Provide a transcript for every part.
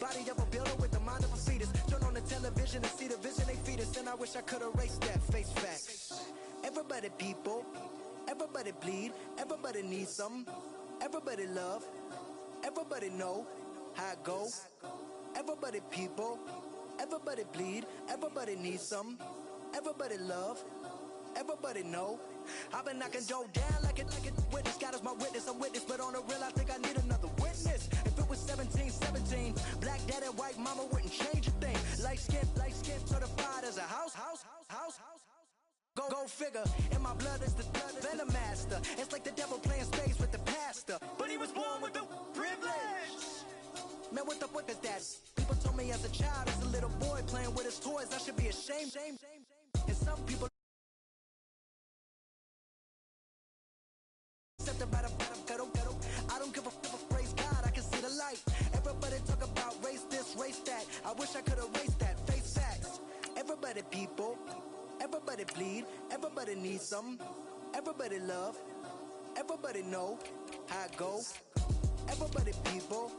Body of a builder with the mind of a fetus. Turn on the television and see the vision they feed us. And I wish I could erase that. Face facts. Everybody people, everybody bleed, everybody needs some. Everybody love, everybody know how it go. Everybody people, everybody bleed, everybody needs some. Everybody love, everybody know. I've been knocking Joe down like it witness. God is my witness, I'm witness, but on the real I think I need another witness. If it was 17, black dad and white mama wouldn't change a thing. Light skin, certified as a house. Go figure, in my blood is the venom master. It's like the devil playing spades with the pastor. But he was born with the privilege. Man, what the fuck is that? People told me as a child, as a little boy playing with his toys, I should be ashamed. And some people accepted by the ghetto. I don't give a fuck, praise God, I can see the light. Everybody talk about race this, race that. I wish I could erase that, face facts. Everybody people, everybody bleed, everybody needs some. Everybody love, everybody know how it go. Everybody people,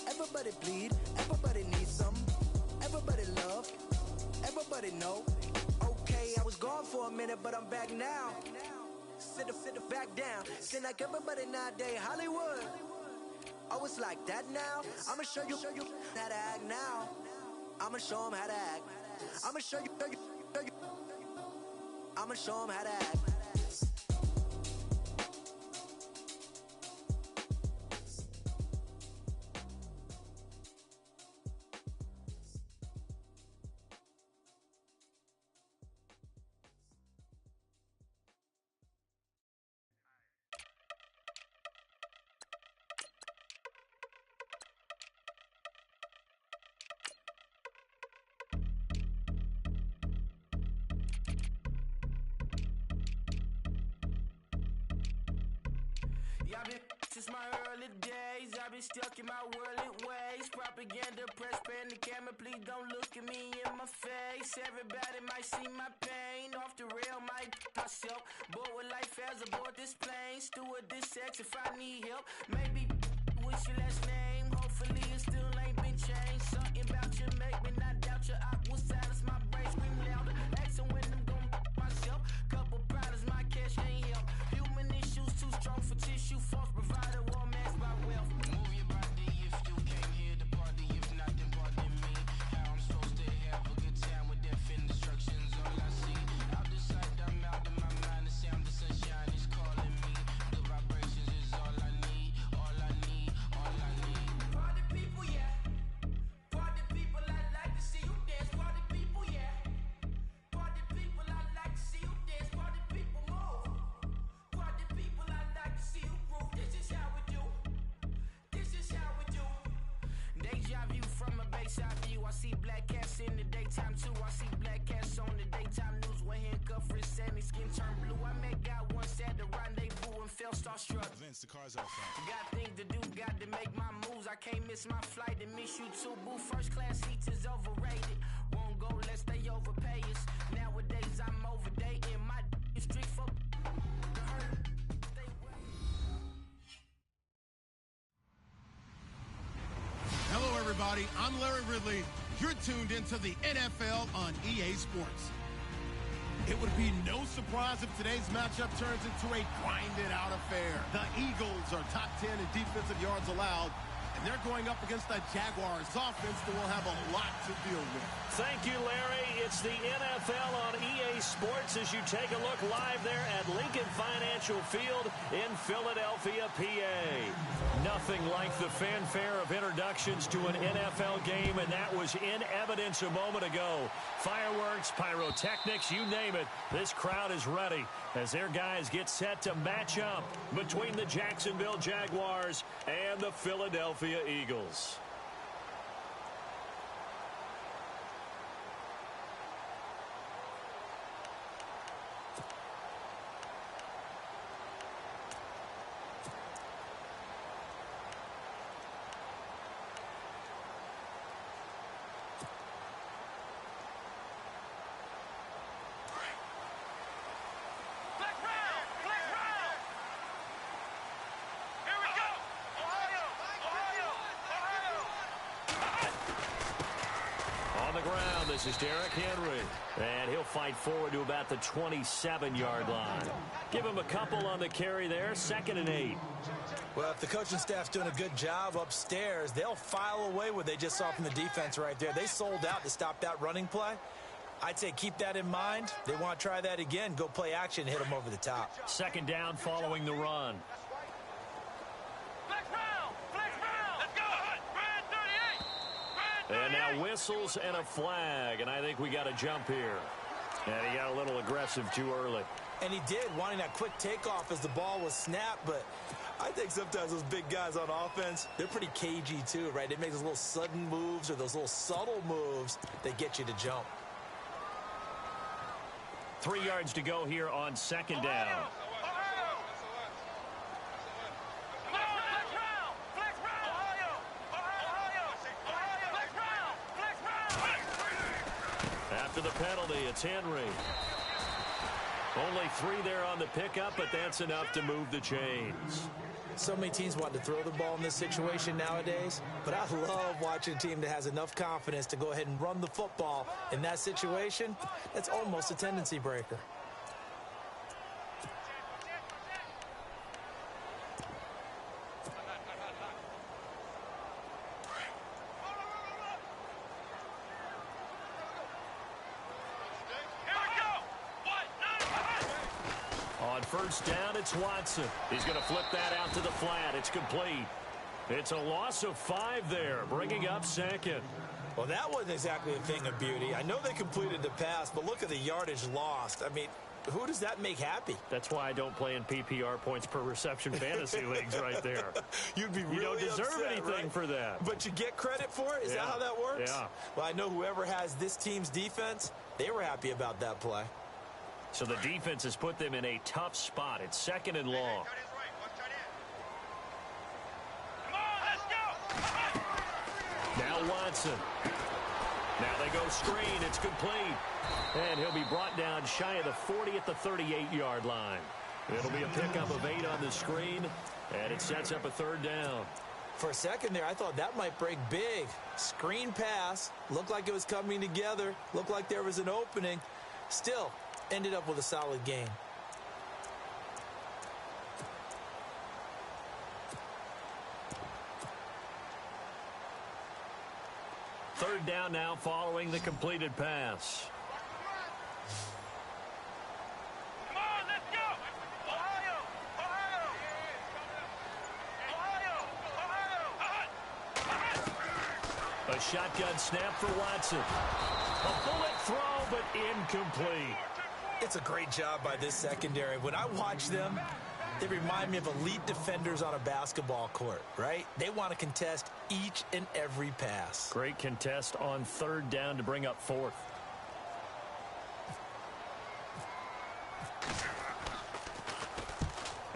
everybody bleed, everybody needs some. Everybody love, everybody know. Okay, I was gone for a minute, but I'm back now. Sit back down. Seem like everybody nowadays Hollywood. Oh, it's like that now. I'ma show you how to act now. I'ma show them how to act. I'ma show you. I'ma show them how to act. Since my early days, I've been stuck in my worldly ways. Propaganda, press, pan the camera, please don't look at me in my face. Everybody might see my pain, off the rail, might myself. Bored with life as aboard this plane. Steward this sex if I need help. Maybe what's your last name? Hopefully it still ain't been changed. Something about you make me not doubt your aqua silence. My brain scream louder. Asking when I'm gon' myself. Couple problems, my cash ain't help. Human issues too strong for tissue. False provider, war mask by wealth. Move your body if you came here to party. If not, then pardon me. How I'm supposed to have a good time with death and destruction's all I see. Out the sight, I'm out of my mind. The sound of sunshine is calling me. The vibrations is all I need. All I need, all I need. Party people, yeah. Party people, I'd like to see you dance. Party people, yeah. Party people, I'd like to see you dance. Party people, move. Party people, I'd like to see you groove. This is how we do. This is how we do. Deja vu from a bayside view. I see black cats in the daytime too. I see black cats on the daytime news. When handcuffed, wrist and his skin turned blue. I met God once at the rendezvous and felt starstruck. Vince, the car's outside. Got things to do, got to make my moves. I can't miss my flight and miss you too, boo. First class seats is overrated. Won't go, let's stay overpay us. Nowadays I'm overdating. My is strict for the hurt. Stay away. Hello, everybody. I'm Larry Ridley. You're tuned into the NFL on EA Sports. It would be no surprise if today's matchup turns into a grinded-out affair. The Eagles are top 10 in defensive yards allowed, and they're going up against the Jaguars offense that will have a lot to deal with. Thank you, Larry. It's the NFL on EA Sports as you take a look live there at Lincoln Financial Field in Philadelphia, PA. Nothing like the fanfare of introductions to an NFL game, and that was in evidence a moment ago. Fireworks, pyrotechnics, you name it. This crowd is ready as their guys get set to match up between the Jacksonville Jaguars and the Philadelphia Eagles. On the ground, this is Derrick Henry. And he'll fight forward to about the 27-yard line. Give him a couple on the carry there, 2nd and 8. Well, if the coaching staff's doing a good job upstairs, they'll file away what they just saw from the defense right there. They sold out to stop that running play. I'd say keep that in mind. They want to try that again. Go play action, hit them over the top. 2nd down following the run. And now whistles and a flag, and I think we got a jump here. And he got a little aggressive too early. And he did, wanting that quick takeoff as the ball was snapped, but I think sometimes those big guys on offense, they're pretty cagey too, right? They make those little sudden moves or those little subtle moves that get you to jump. 3 yards to go here on 2nd down. After the penalty, it's Henry. Only 3 there on the pickup, but that's enough to move the chains. So many teams want to throw the ball in this situation nowadays, but I love watching a team that has enough confidence to go ahead and run the football. In that situation, that's almost a tendency breaker. First down, it's Watson. He's going to flip that out to the flat. It's complete. It's a loss of 5 there, bringing up 2nd. Well, that wasn't exactly a thing of beauty. I know they completed the pass, but look at the yardage lost. I mean, who does that make happy? That's why I don't play in PPR points per reception fantasy leagues right there. You'd be really You don't deserve upset, anything right? for that. But you get credit for it? Is that how that works? Yeah. Well, I know whoever has this team's defense, they were happy about that play. So the defense has put them in a tough spot. It's 2nd and long. Now Watson. Now they go screen. It's complete. And he'll be brought down shy of the 40 at the 38-yard line. It'll be a pickup of 8 on the screen, and it sets up a 3rd down. For a second there, I thought that might break big. Screen pass. Looked like it was coming together. Looked like there was an opening. Still, ended up with a solid game. Third down now following the completed pass. Come on, let's go! Ohio! Ohio! Ohio! Ohio! A shotgun snap for Watson. A bullet throw, but incomplete. It's a great job by this secondary. When I watch them, they remind me of elite defenders on a basketball court, right? They want to contest each and every pass. Great contest on 3rd down to bring up 4th.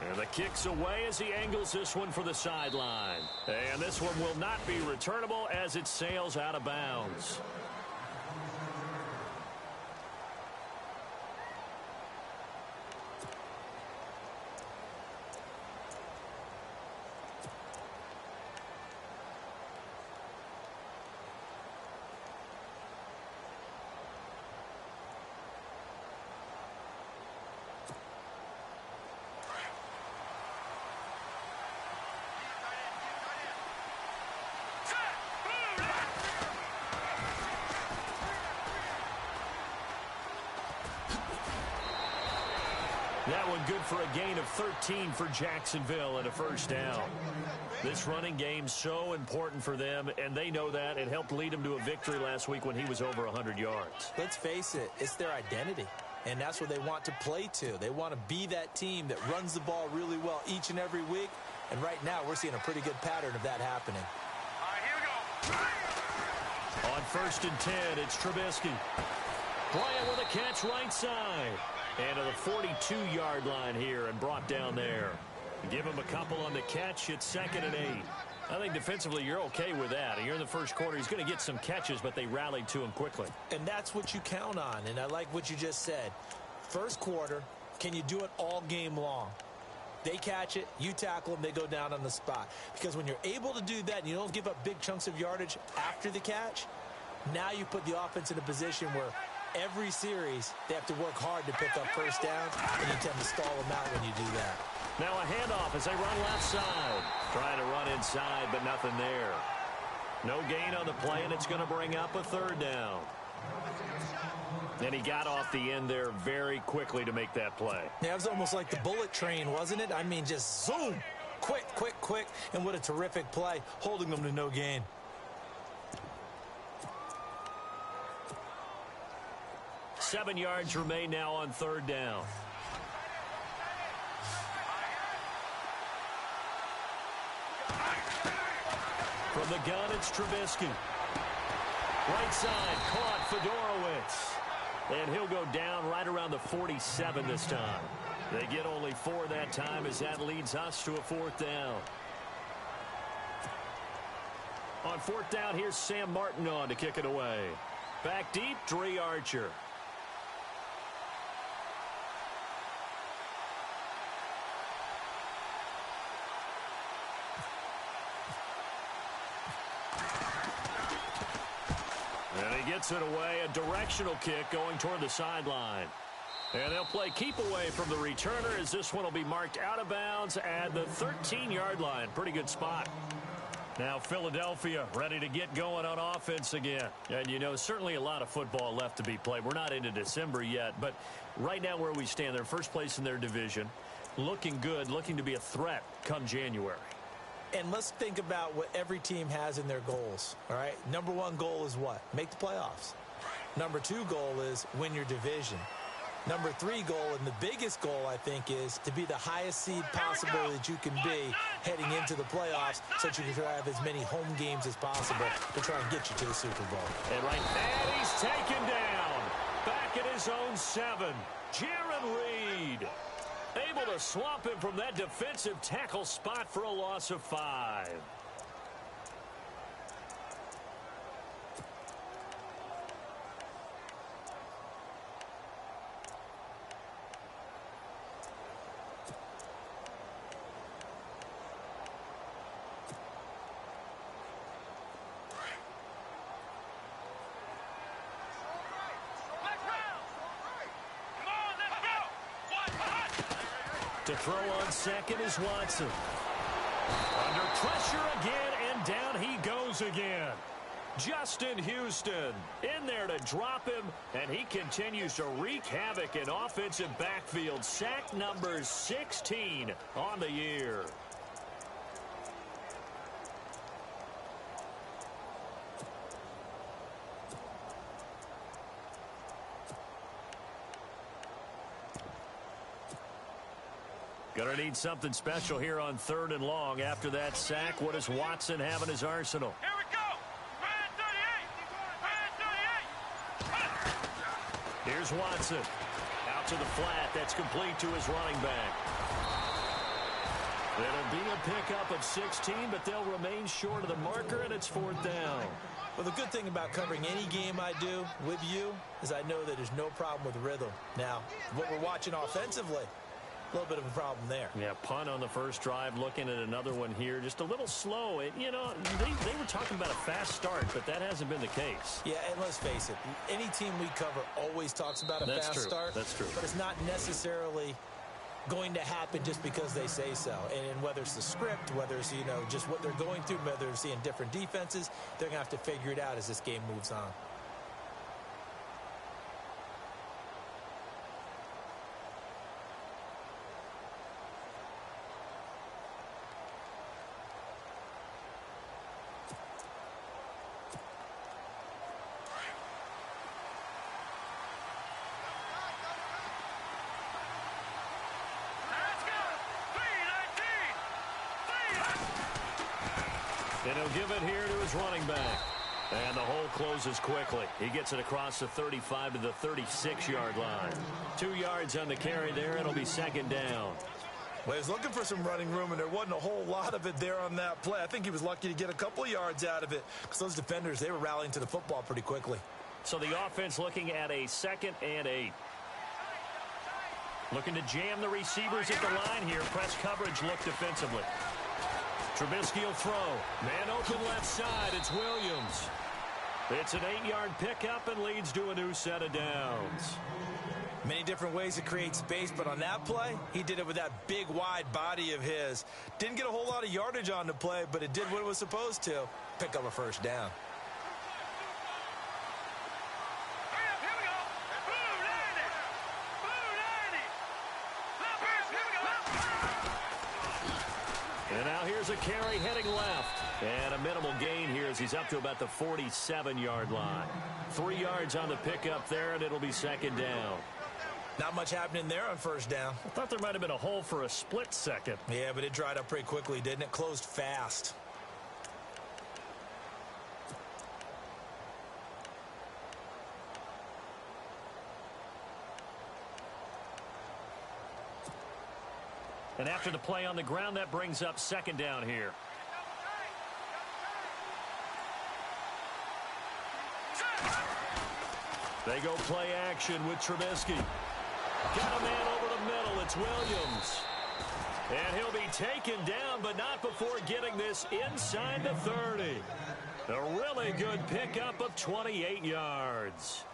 And the kick's away as he angles this one for the sideline. And this one will not be returnable as it sails out of bounds. That one good for a gain of 13 for Jacksonville and a 1st down. This running game's so important for them, and they know that. It helped lead them to a victory last week when he was over 100 yards. Let's face it, it's their identity, and that's what they want to play to. They want to be that team that runs the ball really well each and every week, and right now we're seeing a pretty good pattern of that happening. All right, here we go. On 1st and 10, it's Trubisky. Bryant with a catch right side. And to the 42-yard line here and brought down there. Give him a couple on the catch. It's 2nd and 8. I think defensively you're okay with that. You're in the first quarter. He's going to get some catches, but they rallied to him quickly. And that's what you count on, and I like what you just said. First quarter, can you do it all game long? They catch it, you tackle them, they go down on the spot. Because when you're able to do that and you don't give up big chunks of yardage after the catch, Now you put the offense in a position where every series they have to work hard to pick up first downs, and you tend to stall them out when you do that. Now a handoff as they run left side. Trying to run inside, but nothing there. No gain on the play, and it's going to bring up a third down. And he got off the end there very quickly to make that play. Yeah, it was almost like the bullet train, wasn't it? I mean, just zoom. Quick, quick, quick. And what a terrific play, holding them to no gain. Seven yards remain now on third down. From the gun, it's Trubisky. Right side, caught Fedorowicz. And he'll go down right around the 47 this time. They get only 4 that time as that leads us to a fourth down. On fourth down, here's Sam Martin on to kick it away. Back deep, Dre Archer. And he gets it away, a directional kick going toward the sideline. And they'll play keep away from the returner as this one will be marked out of bounds at the 13-yard line. Pretty good spot. Now Philadelphia ready to get going on offense again. And, you know, certainly a lot of football left to be played. We're not into December yet, but right now where we stand, they're first place in their division. Looking good, looking to be a threat come January. And let's think about what every team has in their goals, all right? Number one goal is what? Make the playoffs. Number two goal is win your division. Number three goal, and the biggest goal, I think, is to be the highest seed possible that you can be heading into the playoffs so that you can have as many home games as possible to try and get you to the Super Bowl. And he's taken down. Back at his own 7. Jaron Reed able to swamp him from that defensive tackle spot for a loss of 5. To throw on second is Watson. Under pressure again, and down he goes again. Justin Houston in there to drop him, and he continues to wreak havoc in offensive backfield. Sack number 16 on the year. Going to need something special here on 3rd and long. After that sack, what does Watson have in his arsenal? Here we go. Brand 38. Here's Watson. Out to the flat. That's complete to his running back. It'll be a pickup of 16, but they'll remain short of the marker, and it's 4th down. Well, the good thing about covering any game I do with you is I know that there's no problem with rhythm. Now, what we're watching offensively, a little bit of a problem there. Yeah, punt on the first drive, looking at another one here. Just a little slow. You know, they were talking about a fast start, but that hasn't been the case. Yeah, and let's face it, any team we cover always talks about a fast start. That's true. But it's not necessarily going to happen just because they say so. And whether it's the script, whether it's, you know, just what they're going through, whether they're seeing different defenses, they're going to have to figure it out as this game moves on. And he'll give it here to his running back. And the hole closes quickly. He gets it across the 35 to the 36-yard line. 2 yards on the carry there. It'll be 2nd down. Well, he was looking for some running room, and there wasn't a whole lot of it there on that play. I think he was lucky to get a couple of yards out of it because those defenders, they were rallying to the football pretty quickly. So the offense looking at a 2nd and 8. Looking to jam the receivers at the line here. Press coverage look defensively. Trubisky will throw. Man open left side. It's Williams. It's an 8-yard pickup and leads to a new set of downs. Many different ways to create space, but on that play, he did it with that big, wide body of his. Didn't get a whole lot of yardage on the play, but it did what it was supposed to. Pick up a first down. And now here's a carry heading left. And a minimal gain here as he's up to about the 47-yard line. 3 yards on the pickup there, and it'll be second down. Not much happening there on first down. I thought there might have been a hole for a split second. Yeah, but it dried up pretty quickly, didn't it? Closed fast. And after the play on the ground, that brings up second down here. They go play action with Trubisky. Got a man over the middle. It's Williams. And he'll be taken down, but not before getting this inside the 30. A really good pickup of 28 yards.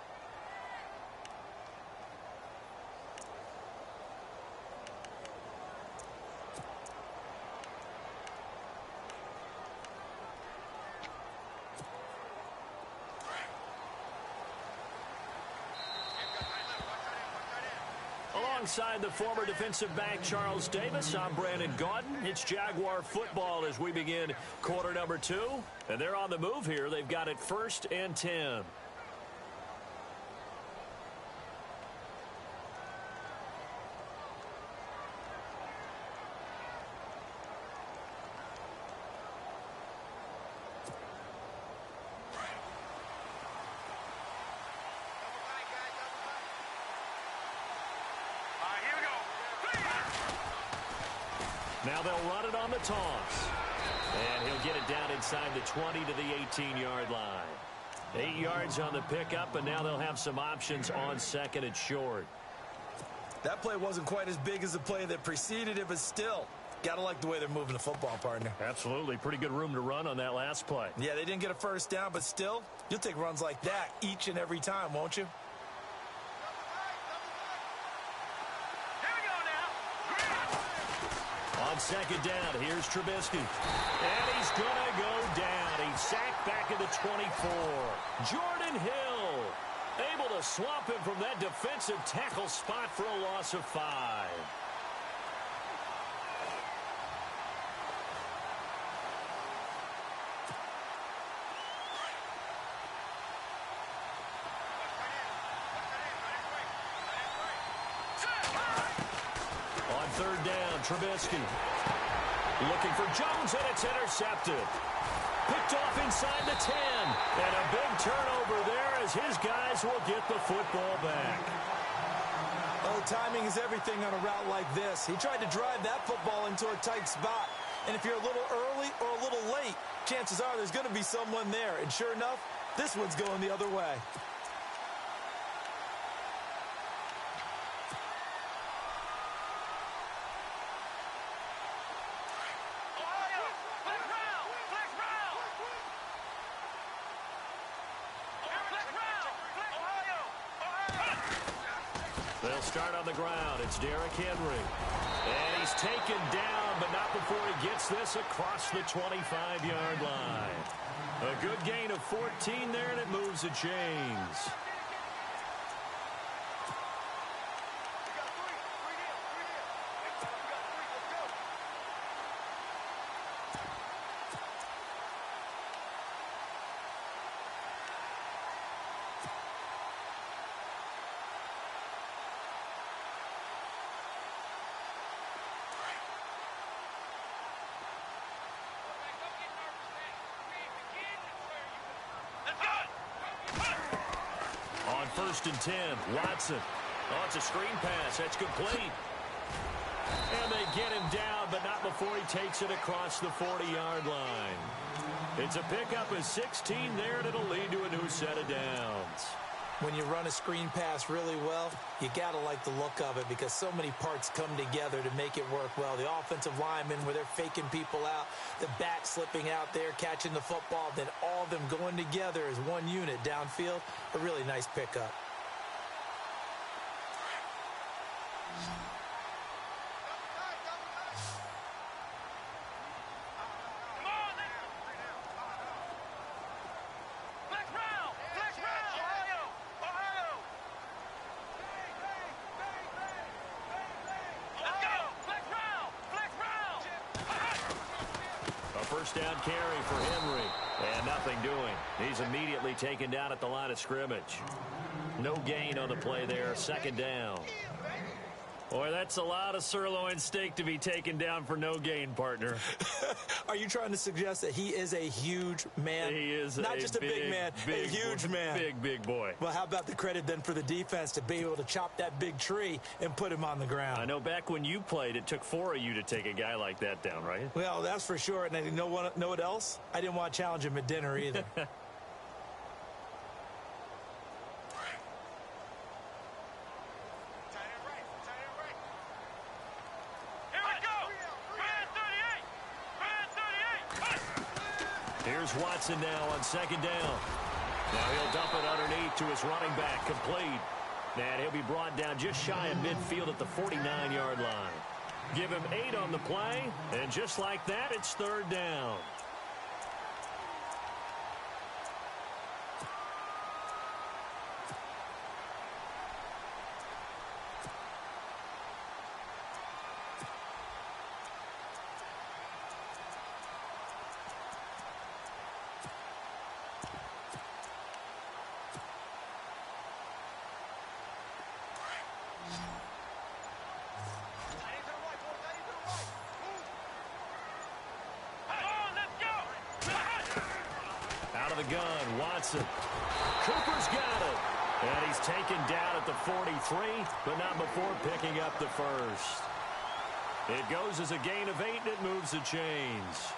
Alongside the former defensive back Charles Davis, I'm Brandon Gaudin. It's Jaguar football as we begin quarter number 2. And they're on the move here. They've got it 1st and 10. Now they'll run it on the toss. And he'll get it down inside the 20 to the 18-yard line. 8 yards on the pickup, and now they'll have some options on second and short. That play wasn't quite as big as the play that preceded it, but still, got to like the way they're moving the football, partner. Absolutely. Pretty good room to run on that last play. Yeah, they didn't get a first down, but still, you'll take runs like that each and every time, won't you? On second down, here's Trubisky. And he's going to go down. He's sacked back at the 24. Jordan Hill able to swamp him from that defensive tackle spot for a loss of 5. On third down, Trubisky looking for Jones, and it's intercepted. Picked off inside the 10. And a big turnover there as his guys will get the football back. Oh, timing is everything on a route like this. He tried to drive that football into a tight spot. And if you're a little early or a little late, chances are there's going to be someone there. And sure enough, this one's going the other way. They'll start on the ground. It's Derrick Henry. And he's taken down, but not before he gets this across the 25-yard line. A good gain of 14 there, and it moves the chains. On 1st and 10, Watson. Oh, it's a screen pass. That's complete. And they get him down, but not before he takes it across the 40-yard line. It's a pickup of 16 there, and it'll lead to a new set of downs. When you run a screen pass really well, you got to like the look of it because so many parts come together to make it work well. The offensive linemen, where they're faking people out, the back slipping out there, catching the football, then all of them going together as one unit downfield. A really nice pickup. First down carry for Henry. And nothing doing. He's immediately taken down at the line of scrimmage. No gain on the play there. Second down. Boy, that's a lot of sirloin steak to be taken down for no gain, partner. Are you trying to suggest that he is a huge man? He is not just a big man, a huge man. Big boy. Well, how about the credit then for the defense to be able to chop that big tree and put him on the ground? I know back when you played, it took 4 of you to take a guy like that down, right? Well, that's for sure. And you know what else? I didn't want to challenge him at dinner either. Here's Watson now on second down. Now he'll dump it underneath to his running back, complete. And he'll be brought down just shy of midfield at the 49-yard line. Give him 8 on the play, and just like that, it's third down. Gun, Watson. Cooper's got it. And he's taken down at the 43, but not before picking up the first. It goes as a gain of 8, and it moves the chains.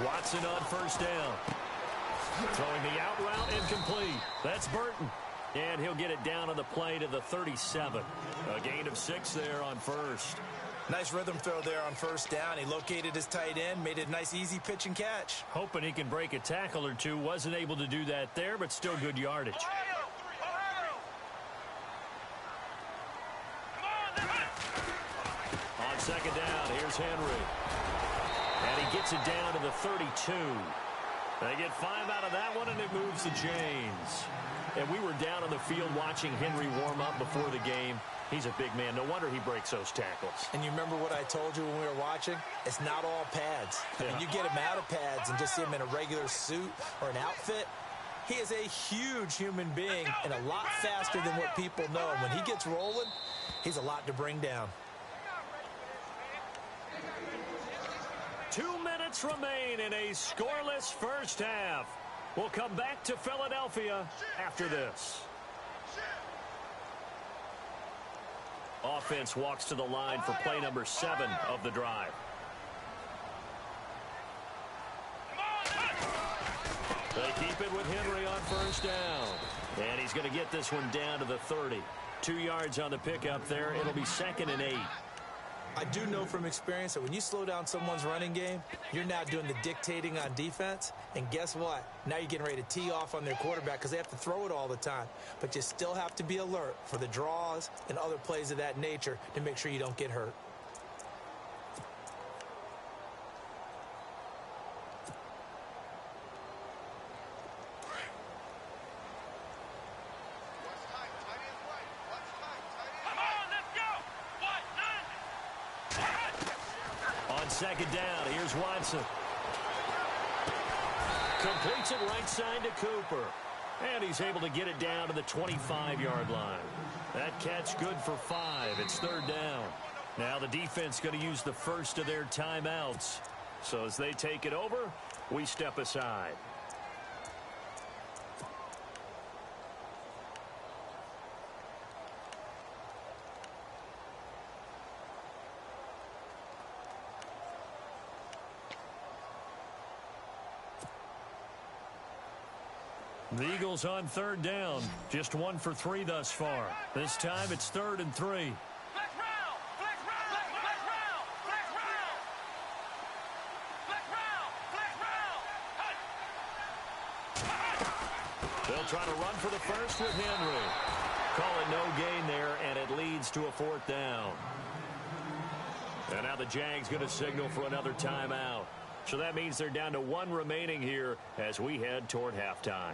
Watson on first down. Throwing the out route incomplete. That's Burton. And he'll get it down on the play to the 37. A gain of 6 there on first. Nice rhythm throw there on first down. He located his tight end, made it a nice easy pitch and catch. Hoping he can break a tackle or two. Wasn't able to do that there, but still good yardage. On second down, here's Henry. And he gets it down to the 32. They get 5 out of that one, and it moves the chains. And we were down on the field watching Henry warm up before the game. He's a big man. No wonder he breaks those tackles. And you remember what I told you when we were watching? It's not all pads. I mean, you get him out of pads and just see him in a regular suit or an outfit. He is a huge human being and a lot faster than what people know. And when he gets rolling, he's a lot to bring down. 2 minutes remain in a scoreless first half. We'll come back to Philadelphia after this. Offense walks to the line for play number 7 of the drive. They keep it with Henry on first down. And he's going to get this one down to the 30. 2 yards on the pickup there. It'll be 2nd and 8. I do know from experience that when you slow down someone's running game, you're now doing the dictating on defense. And guess what? Now you're getting ready to tee off on their quarterback because they have to throw it all the time. But you still have to be alert for the draws and other plays of that nature to make sure you don't get hurt. Second down, here's Watson. Completes it right side to Cooper. And he's able to get it down to the 25-yard line. That catch good for 5. It's third down. Now the defense going to use the first of their timeouts. So as they take it over, we step aside. The Eagles on third down. Just 1 for 3 thus far. This time it's 3rd and 3. They'll try to run for the first with Henry. Call it no gain there, and it leads to a 4th down. And now the Jags going to signal for another timeout. So that means they're down to 1 remaining here as we head toward halftime.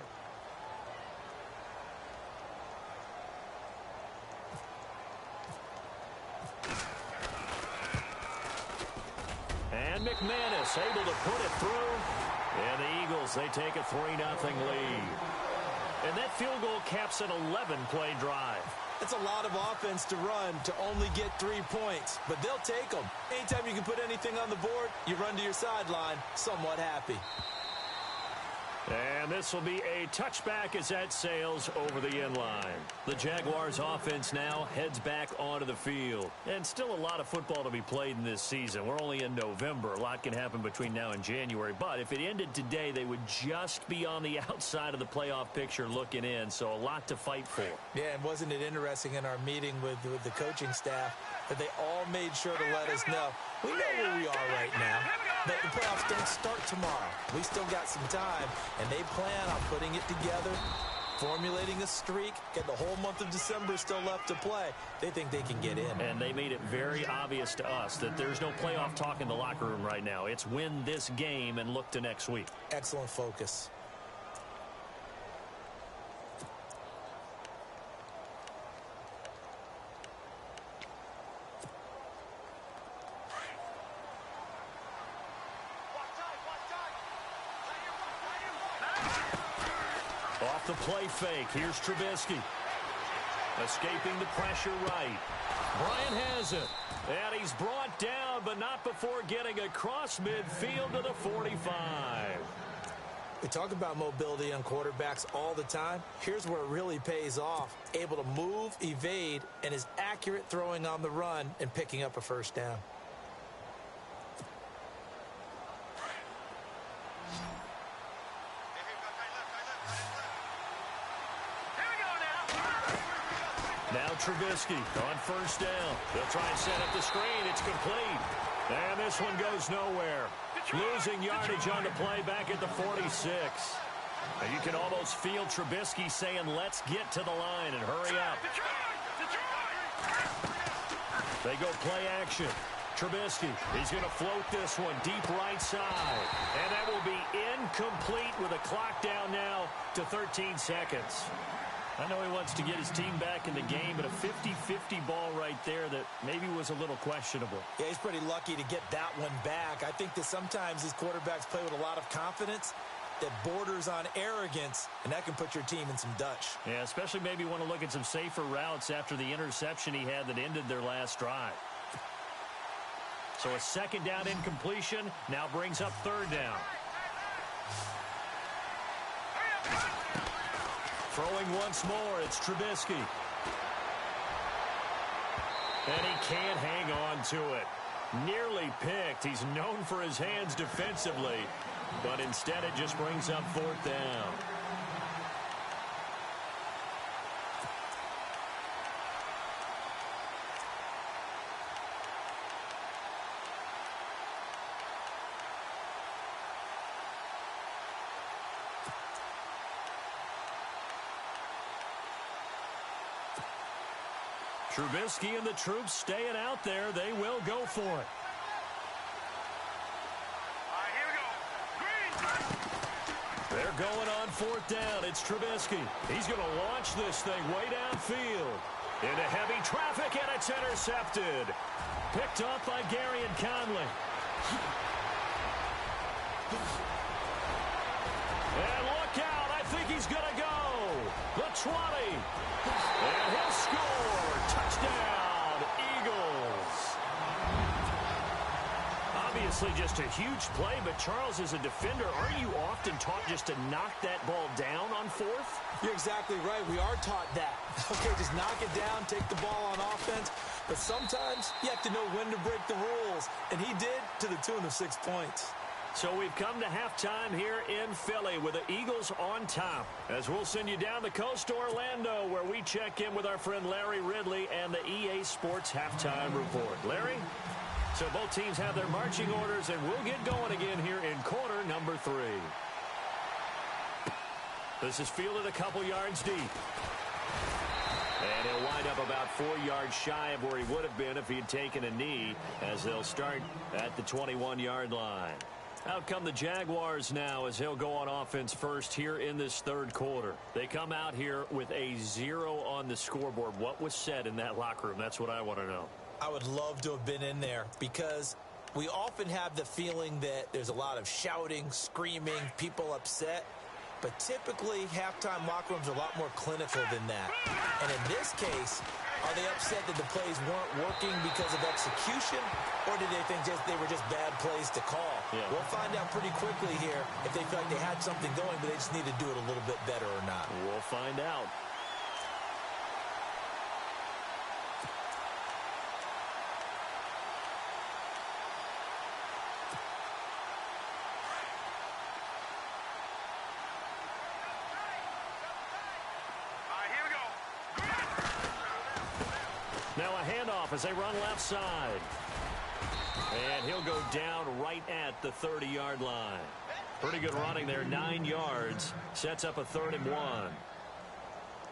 And McManus able to put it through. And the Eagles, they take a 3-0 lead. And that field goal caps an 11-play drive. It's a lot of offense to run to only get 3 points, but they'll take them. Anytime you can put anything on the board, you run to your sideline somewhat happy. And this will be a touchback as that sails over the end line. The Jaguars offense now heads back onto the field. And still a lot of football to be played in this season. We're only in November. A lot can happen between now and January. But if it ended today, they would just be on the outside of the playoff picture looking in. So a lot to fight for. Yeah, and wasn't it interesting in our meeting with the coaching staff that they all made sure to let us know, we know where we are right now, but the playoffs don't start tomorrow. We still got some time, and they plan on putting it together, formulating a streak, get the whole month of December still left to play. They think they can get in. And they made it very obvious to us that there's no playoff talk in the locker room right now. It's win this game and look to next week. Excellent focus. Off the play fake, here's Trubisky. Escaping the pressure right. Bryant has it. And he's brought down, but not before getting across midfield to the 45. We talk about mobility on quarterbacks all the time. Here's where it really pays off. Able to move, evade, and is accurate throwing on the run and picking up a first down. Now Trubisky on first down. They'll try and set up the screen. It's complete. And this one goes nowhere. Losing yardage on the play back at the 46. And you can almost feel Trubisky saying, let's get to the line and hurry up. They go play action. Trubisky, he's going to float this one deep right side. And that will be incomplete with a clock down now to 13 seconds. I know he wants to get his team back in the game, but a 50-50 ball right there that maybe was a little questionable. Yeah, he's pretty lucky to get that one back. I think that sometimes these quarterbacks play with a lot of confidence that borders on arrogance, and that can put your team in some Dutch. Yeah, especially maybe want to look at some safer routes after the interception he had that ended their last drive. So a second down incompletion now brings up third down. Throwing once more, it's Trubisky. And he can't hang on to it. Nearly picked. He's known for his hands defensively, but instead it just brings up fourth down. Trubisky and the troops staying out there. They will go for it. They're going on fourth down. It's Trubisky. He's going to launch this thing way downfield. Into heavy traffic, and it's intercepted. Picked up by Gary and Conley. And look out. I think he's going to go. 20. And he'll score. Touchdown, Eagles. Obviously just a huge play, but Charles, as a defender, aren't you often taught just to knock that ball down on fourth? You're exactly right. We are taught that. Okay, just knock it down, take the ball on offense. But sometimes you have to know when to break the rules. And he did, to the tune of 6 points. So we've come to halftime here in Philly with the Eagles on top. As we'll send you down the coast to Orlando, where we check in with our friend Larry Ridley and the EA Sports Halftime Report. Larry? So both teams have their marching orders, and we'll get going again here in quarter number 3. This is fielded a couple yards deep. And he'll wind up about 4 yards shy of where he would have been if he had taken a knee, as they'll start at the 21-yard line. Out come the Jaguars now, as he'll go on offense first here in this third quarter. They come out here with a 0 on the scoreboard. What was said in that locker room? That's what I want to know. I would love to have been in there, because we often have the feeling that there's a lot of shouting, screaming, people upset. But typically, halftime locker rooms are a lot more clinical than that. And in this case, are they upset that the plays weren't working because of execution, or did they think they were just bad plays to call? Yeah. We'll find out pretty quickly here if they feel like they had something going, but they just need to do it a little bit better or not. We'll find out. Now a handoff as they run left side. And he'll go down right at the 30-yard line. Pretty good running there, 9 yards. Sets up a 3rd and 1. Well,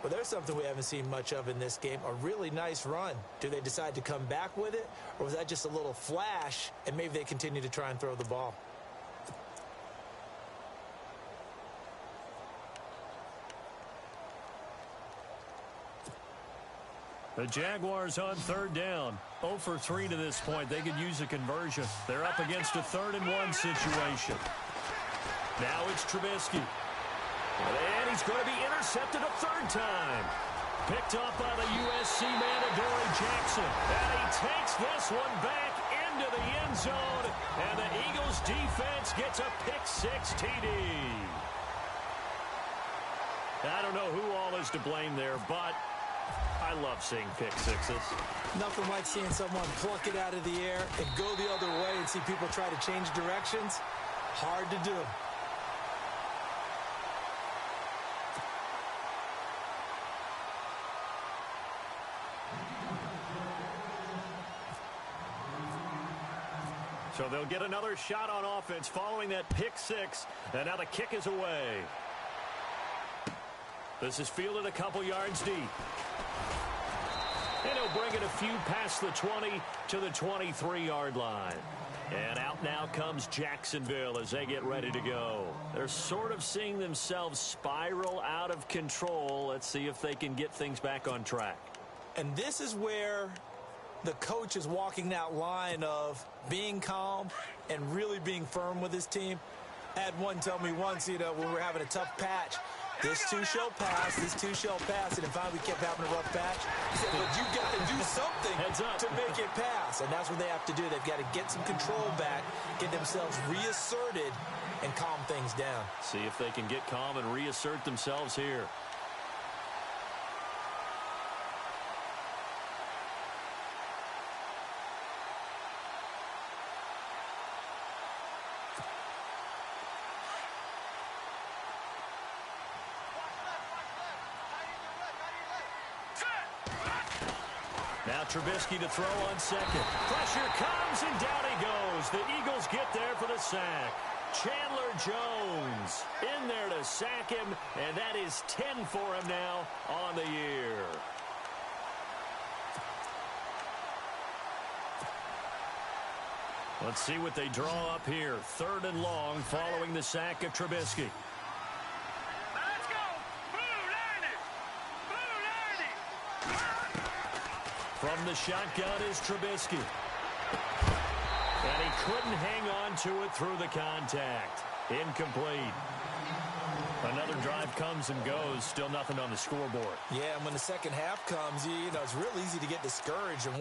there's something we haven't seen much of in this game, a really nice run. Do they decide to come back with it, or was that just a little flash, and maybe they continue to try and throw the ball? The Jaguars on 3rd down. 0 for 3 to this point. They could use a conversion. They're up against a 3rd and 1 situation. Now it's Trubisky. And he's going to be intercepted a 3rd time. Picked up by the USC man, Adoree Jackson. And he takes this one back into the end zone. And the Eagles defense gets a pick-6 TD. I don't know who all is to blame there, but I love seeing pick-6s. Nothing like seeing someone pluck it out of the air and go the other way and see people try to change directions. Hard to do. So they'll get another shot on offense following that pick-6, and now the kick is away. This is fielded a couple yards deep. And he'll bring it a few past the 20 to the 23-yard line. And out now comes Jacksonville as they get ready to go. They're sort of seeing themselves spiral out of control. Let's see if they can get things back on track. And this is where the coach is walking that line of being calm and really being firm with his team. I had one tell me once, when we were having a tough patch, this too shall pass, this too shall pass, and if we kept having a rough patch, he said, but you got to do something to make it pass, and that's what they have to do. They've got to get some control back, get themselves reasserted, and calm things down. See if they can get calm and reassert themselves here. Now Trubisky to throw on second. Pressure comes, and down he goes. The Eagles get there for the sack. Chandler Jones in there to sack him, and that is 10 for him now on the year. Let's see what they draw up here. 3rd and long following the sack of Trubisky. From the shotgun is Trubisky. And he couldn't hang on to it through the contact. Incomplete. Another drive comes and goes, still nothing on the scoreboard. Yeah, and when the second half comes, you know, it's real easy to get discouraged. And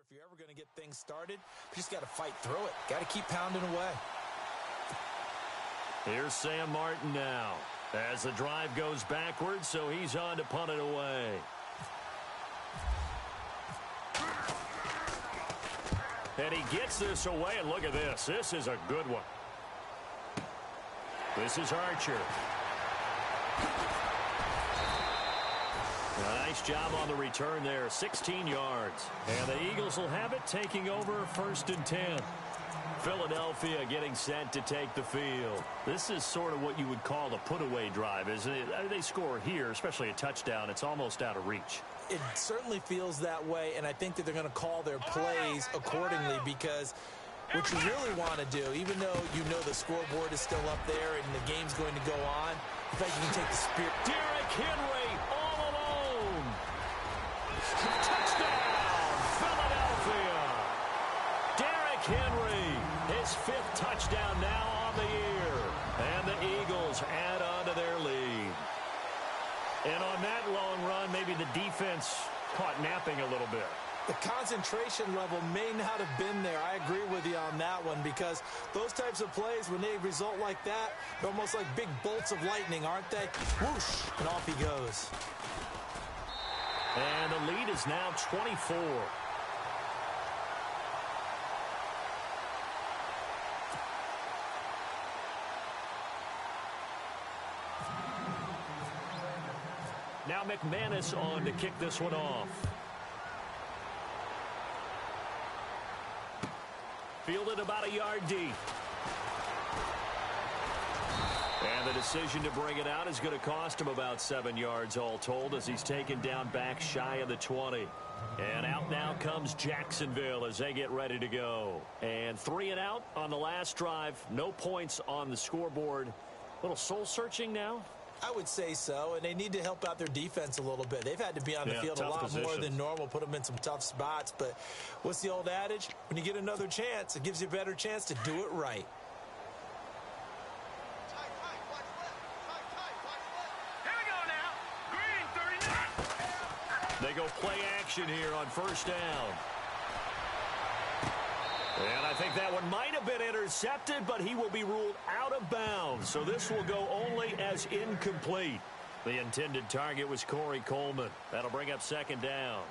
if you're ever going to get things started, you just got to fight through it. Got to keep pounding away. Here's Sam Martin now as the drive goes backwards, so he's on to punt it away. And he gets this away, and look at this. This is a good one. This is Archer. A nice job on the return there, 16 yards. And the Eagles will have it, taking over 1st and 10. Philadelphia getting set to take the field. This is sort of what you would call the put-away drive, isn't it? They score here, especially a touchdown. It's almost out of reach. It certainly feels that way, and I think that they're going to call their plays accordingly, because what you really want to do, even though you know the scoreboard is still up there and the game's going to go on, in fact, you can take the spirit. Derrick Henry all alone. Touchdown, Philadelphia. Derrick Henry, his 5th touchdown now on the year. And the Eagles add on to their lead. And on that long run, maybe the defense caught napping a little bit. The concentration level may not have been there. I agree with you on that one, because those types of plays, when they result like that, they're almost like big bolts of lightning, aren't they? Whoosh, and off he goes. And the lead is now 24. Now McManus on to kick this one off. Fielded about a yard deep. And the decision to bring it out is going to cost him about 7 yards all told, as he's taken down back shy of the 20. And out now comes Jacksonville as they get ready to go. And 3 and out on the last drive. No points on the scoreboard. A little soul-searching now. I would say so, and they need to help out their defense a little bit. They've had to be on the field a lot more than normal, put them in some tough spots. But what's the old adage? When you get another chance, it gives you a better chance to do it right. Here we go now. Green 39. They go play action here on 1st down. And I think that one might have been intercepted, but he will be ruled out of bounds. So this will go only as incomplete. The intended target was Corey Coleman. That'll bring up second down.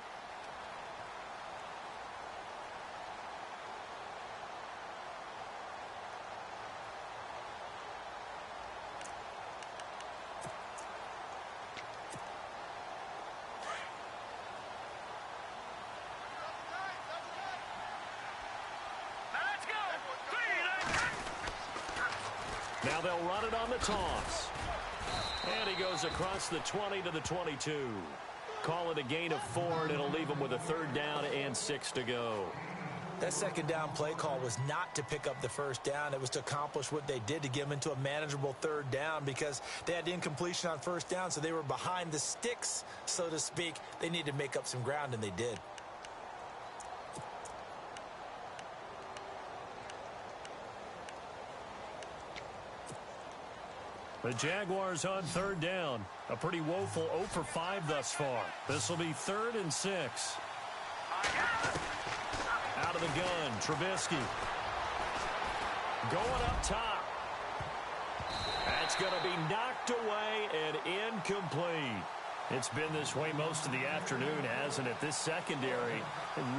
Now they'll run it on the toss. And he goes across the 20 to the 22. Call it a gain of 4, and it'll leave them with a third down and 6 to go. That second down play call was not to pick up the first down. It was to accomplish what they did, to get them into a manageable third down, because they had incompletion on first down, so they were behind the sticks, so to speak. They needed to make up some ground, and they did. The Jaguars on third down. A pretty woeful 0 for 5 thus far. This will be 3rd and 6. Out of the gun, Trubisky. Going up top. That's going to be knocked away and incomplete. It's been this way most of the afternoon, hasn't it? This secondary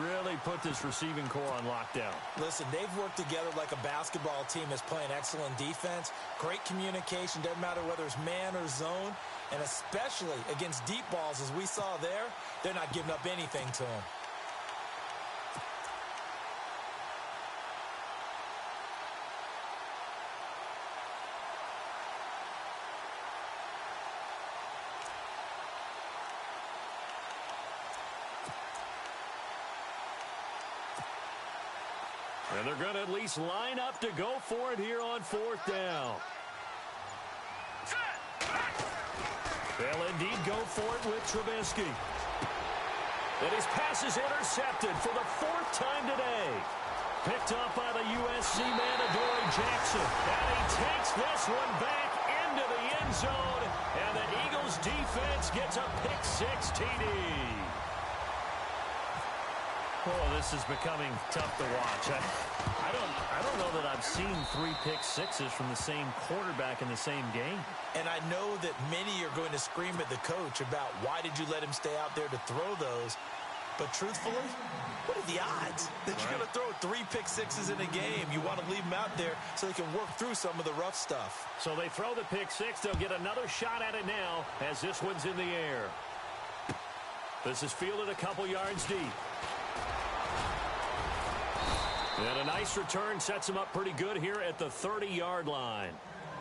really put this receiving core on lockdown. Listen, they've worked together like a basketball team that's playing excellent defense. Great communication, doesn't matter whether it's man or zone. And especially against deep balls, as we saw there, they're not giving up anything to them. And they're going to at least line up to go for it here on 4th down. They'll indeed go for it with Trubisky. And his pass is intercepted for the 4th time today. Picked up by the USC man, Adoree Jackson. And he takes this one back into the end zone. And the Eagles defense gets a pick-6 TD. Oh, this is becoming tough to watch. I don't know that I've seen 3 pick-6s from the same quarterback in the same game. And I know that many are going to scream at the coach about why did you let him stay out there to throw those. But truthfully, what are the odds that you're going to throw 3 pick-6s in a game? You want to leave them out there so they can work through some of the rough stuff. So they throw the pick-6. They'll get another shot at it now as this one's in the air. This is fielded a couple yards deep. And a nice return sets him up pretty good here at the 30-yard line.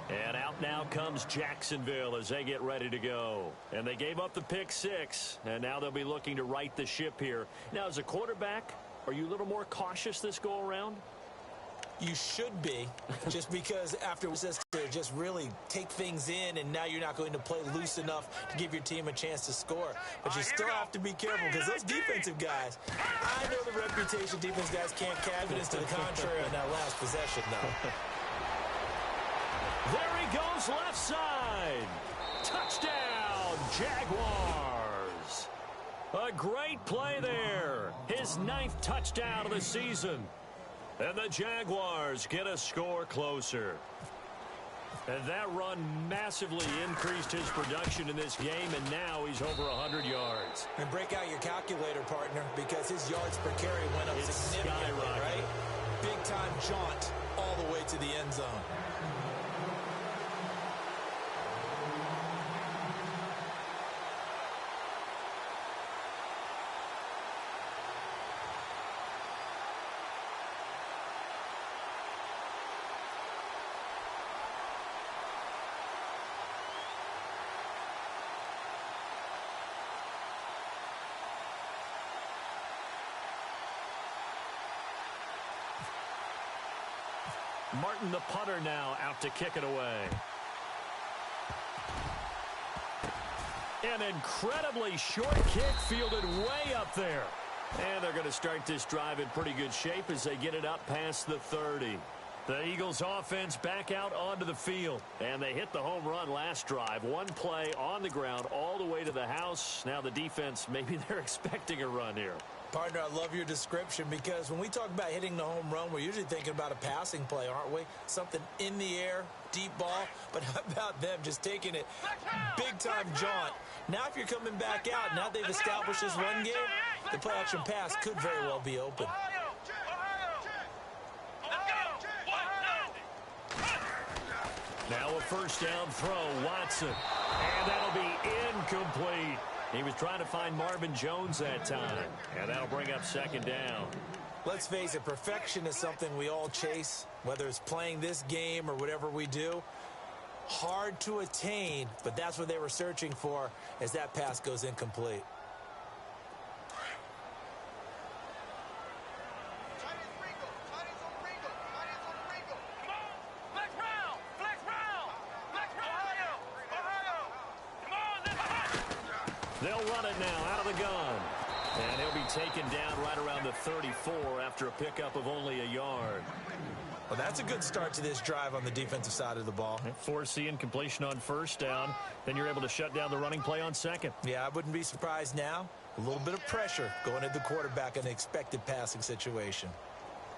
And out now comes Jacksonville as they get ready to go. And they gave up the pick-6, and now they'll be looking to right the ship here. Now, as a quarterback, are you a little more cautious this go-around? You should be, just because after this to just really take things in, and now you're not going to play loose enough to give your team a chance to score. But you still have to be careful, because those defensive guys, I know the reputation defense guys can't carry evidence to the contrary on that last possession, though. There he goes left side. Touchdown, Jaguars. A great play there. His 9th touchdown of the season. And the Jaguars get a score closer. And that run massively increased his production in this game, and now he's over 100 yards. And break out your calculator, partner, because his yards per carry went up significantly, right? Big-time jaunt all the way to the end zone. Martin, the punter, now out to kick it away. An incredibly short kick fielded way up there. And they're going to start this drive in pretty good shape as they get it up past the 30. The Eagles offense back out onto the field. And they hit the home run last drive. One play on the ground all the way to the house. Now the defense, maybe they're expecting a run here. Partner, I love your description because when we talk about hitting the home run, we're usually thinking about a passing play, aren't we? Something in the air, deep ball. But how about them just taking it big-time jaunt? Now if you're coming back out, now they've established this run game, the play-action pass could very well be open. Now a first down throw, Watson. And that'll be incomplete. He was trying to find Marvin Jones that time. And that'll bring up second down. Let's face it, perfection is something we all chase, whether it's playing this game or whatever we do. Hard to attain, but that's what they were searching for as that pass goes incomplete. They'll run it now out of the gun. And he'll be taken down right around the 34 after a pickup of only a yard. Well, that's a good start to this drive on the defensive side of the ball. Force the incompletion on first down. Then you're able to shut down the running play on second. Yeah, I wouldn't be surprised now. A little bit of pressure going at the quarterback in an expected passing situation.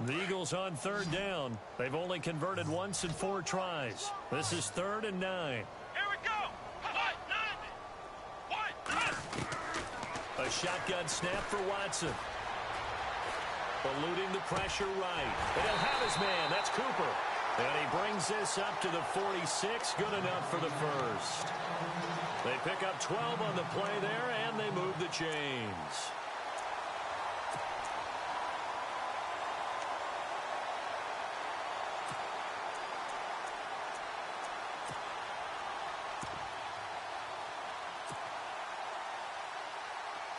The Eagles on third down. They've only converted once in 4 tries. This is 3rd and 9. A shotgun snap for Watson. Eluding the pressure right. And he'll have his man. That's Cooper. And he brings this up to the 46. Good enough for the first. They pick up 12 on the play there, and they move the chains.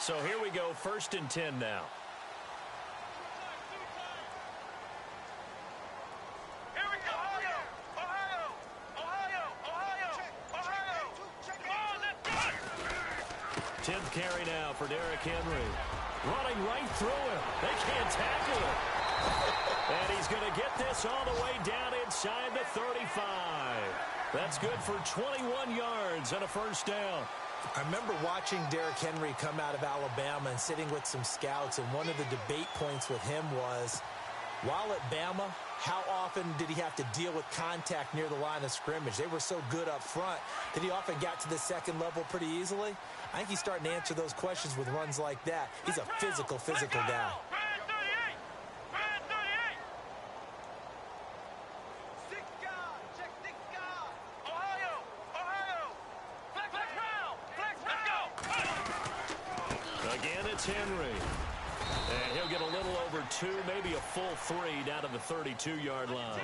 So here we go, 1st and 10 now. Tenth carry now for Derrick Henry. Running right through him. They can't tackle him. And he's going to get this all the way down inside the 35. That's good for 21 yards and a first down. I remember watching Derrick Henry come out of Alabama and sitting with some scouts, and one of the debate points with him was, while at Bama, how often did he have to deal with contact near the line of scrimmage? They were so good up front that he often got to the second level pretty easily. I think he's starting to answer those questions with runs like that. He's a physical guy. Again, it's Henry. And he'll get a little over 2, maybe a full 3 down to the 32-yard line.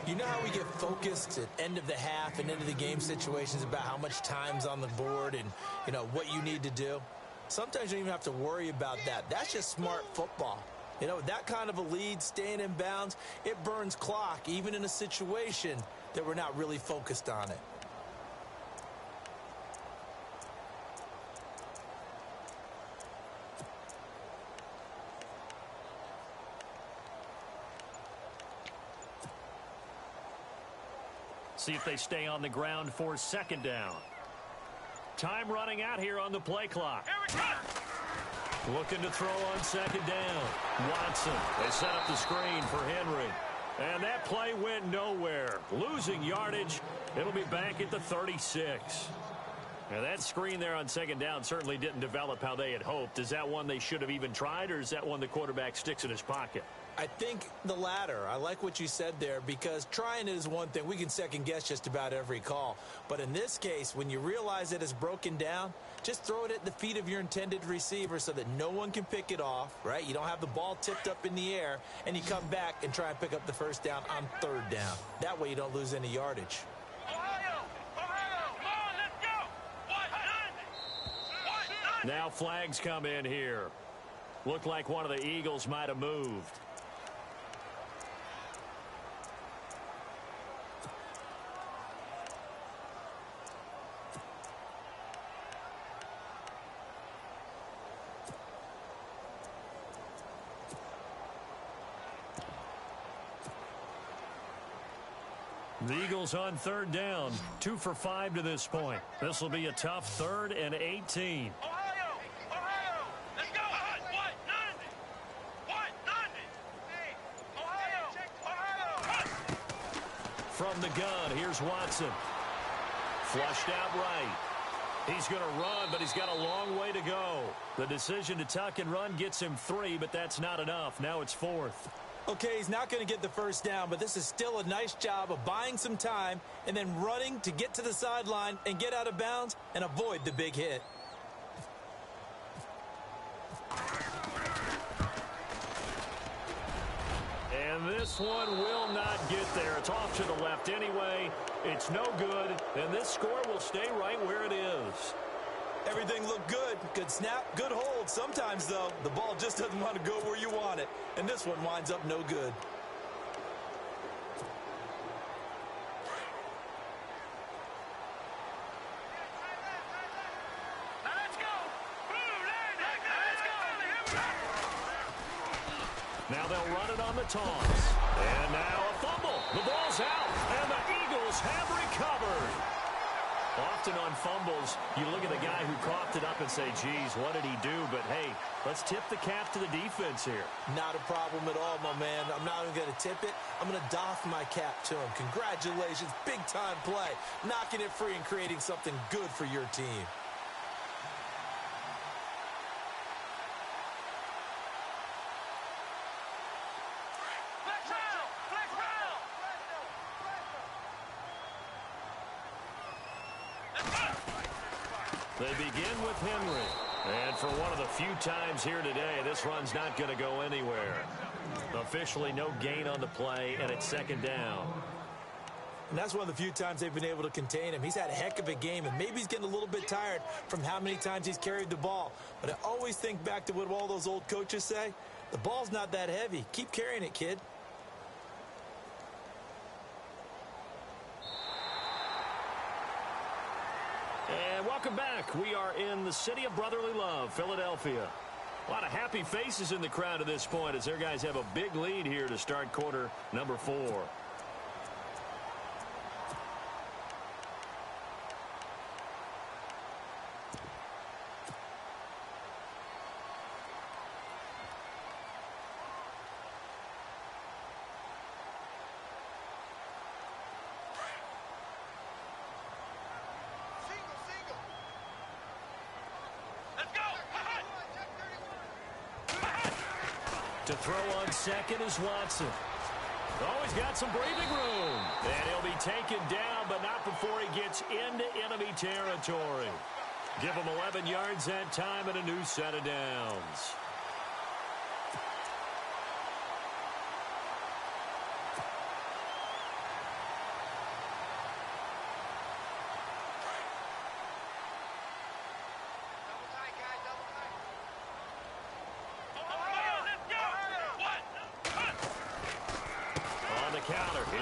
You know how we get focused at end of the half and into the game situations about how much time's on the board and, you know, what you need to do? Sometimes you don't even have to worry about that. That's just smart football. You know, that kind of a lead, staying in bounds, it burns clock, even in a situation that we're not really focused on it. See if they stay on the ground for second down. Time running out here on the play clock. Looking to throw on second down. Watson. They set up the screen for Henry. And that play went nowhere. Losing yardage. It'll be back at the 36. Now that screen there on second down certainly didn't develop how they had hoped. Is that one they should have even tried, or is that one the quarterback sticks in his pocket? I think the latter. I like what you said there, because trying it is one thing. We can second guess just about every call. But in this case, when you realize that it's broken down, just throw it at the feet of your intended receiver so that no one can pick it off, right? You don't have the ball tipped up in the air, and you come back and try and pick up the first down on third down. That way you don't lose any yardage. Now flags come in here. Looked like one of the Eagles might have moved. The Eagles on third down, 2 for 5 to this point. This will be a tough 3rd and 18. from the gun. Here's Watson. Flushed out right. He's going to run, but he's got a long way to go. The decision to tuck and run gets him 3, but that's not enough. Now it's 4th. Okay, he's not going to get the first down, but this is still a nice job of buying some time and then running to get to the sideline and get out of bounds and avoid the big hit. And this one will not get there. It's off to the left anyway. It's no good, and this score will stay right where it is. Everything looked good. Good snap, good hold. Sometimes, though, the ball just doesn't want to go where you want it. And this one winds up no good. Now they'll run it on the taunts. And now a fumble. The ball's out, and the Eagles have recovered. Often on fumbles, you look at the guy who coughed it up and say, geez, what did he do? But, hey, let's tip the cap to the defense here. Not a problem at all, my man. I'm not even going to tip it. I'm going to doff my cap to him. Congratulations. Big-time play. Knocking it free and creating something good for your team. They begin with Henry. And for one of the few times here today, this run's not going to go anywhere. Officially no gain on the play, and it's 2nd down. And that's one of the few times they've been able to contain him. He's had a heck of a game, and maybe he's getting a little bit tired from how many times he's carried the ball. But I always think back to what all those old coaches say. The ball's not that heavy. Keep carrying it, kid. And welcome back. We are in the city of brotherly love, Philadelphia. A lot of happy faces in the crowd at this point as their guys have a big lead here to start quarter number 4. To throw on second is Watson. Oh, he's got some breathing room. And he'll be taken down, but not before he gets into enemy territory. Give him 11 yards that time and a new set of downs.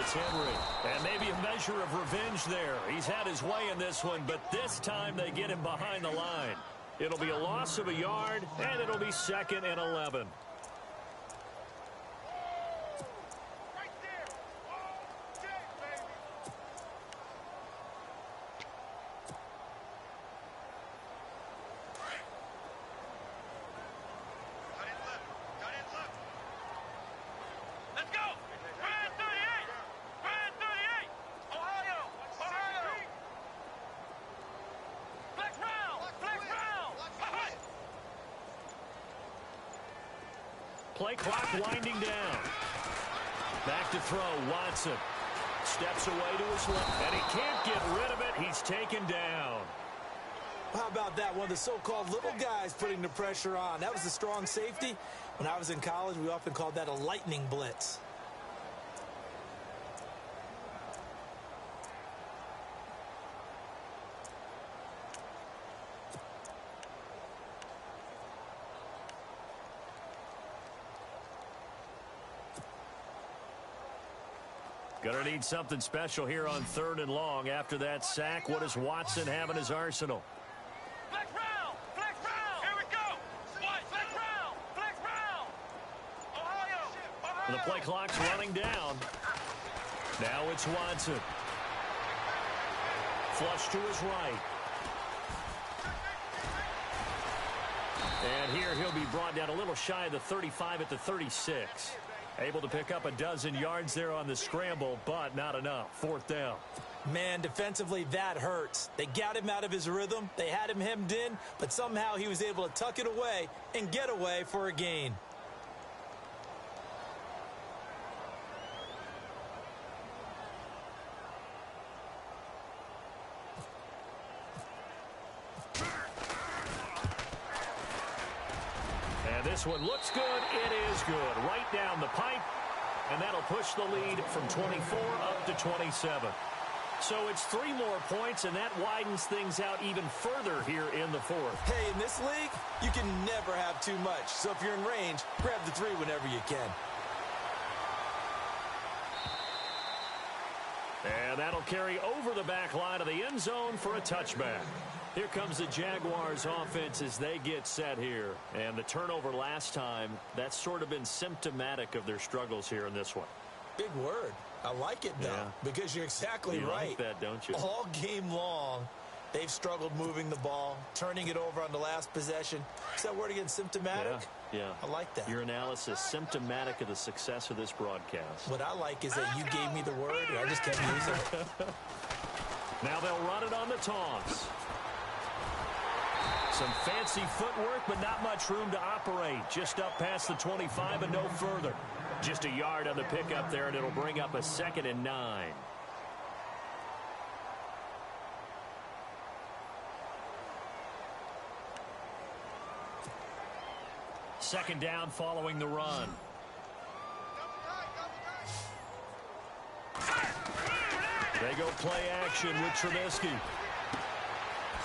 It's Henry, and maybe a measure of revenge there. He's had his way in this one, but this time they get him behind the line. It'll be a loss of a yard, and it'll be 2nd and 11. Play clock winding down. Back to throw, Watson. Steps away to his left, and he can't get rid of it. He's taken down. How about that? One of the so-called little guys putting the pressure on. That was the strong safety. When I was in college, we often called that a lightning blitz. Gonna need something special here on 3rd and long. After that sack, what does Watson have in his arsenal? Flex round! Flex round! Here we go! What? Flex round! Flex round! Ohio! The play clock's running down. Now it's Watson. Flush to his right. And here he'll be brought down a little shy of the 35 at the 36. Able to pick up a dozen yards there on the scramble, but not enough. Fourth down. Man, defensively, that hurts. They got him out of his rhythm. They had him hemmed in, but somehow he was able to tuck it away and get away for a gain. And this one looks good. It is good. Right down the pipe. And that'll push the lead from 24 up to 27. So it's 3 more points, and that widens things out even further here in the fourth. Hey, in this league, you can never have too much. So if you're in range, grab the 3 whenever you can. And that'll carry over the back line of the end zone for a touchback. Here comes the Jaguars offense as they get set here. And the turnover last time, that's sort of been symptomatic of their struggles here in this one. Big word. I like it, though, because you're exactly right. You like that, don't you? All game long, they've struggled moving the ball, turning it over on the last possession. Is that word again, symptomatic? Yeah. I like that. Your analysis, symptomatic of the success of this broadcast. What I like is that you gave me the word, and I just kept using it. Now they'll run it on the toss. Some fancy footwork, but not much room to operate. Just up past the 25 and no further. Just a yard on the pickup there, and it'll bring up a 2nd and 9. Second down following the run. They go play action with Trubisky.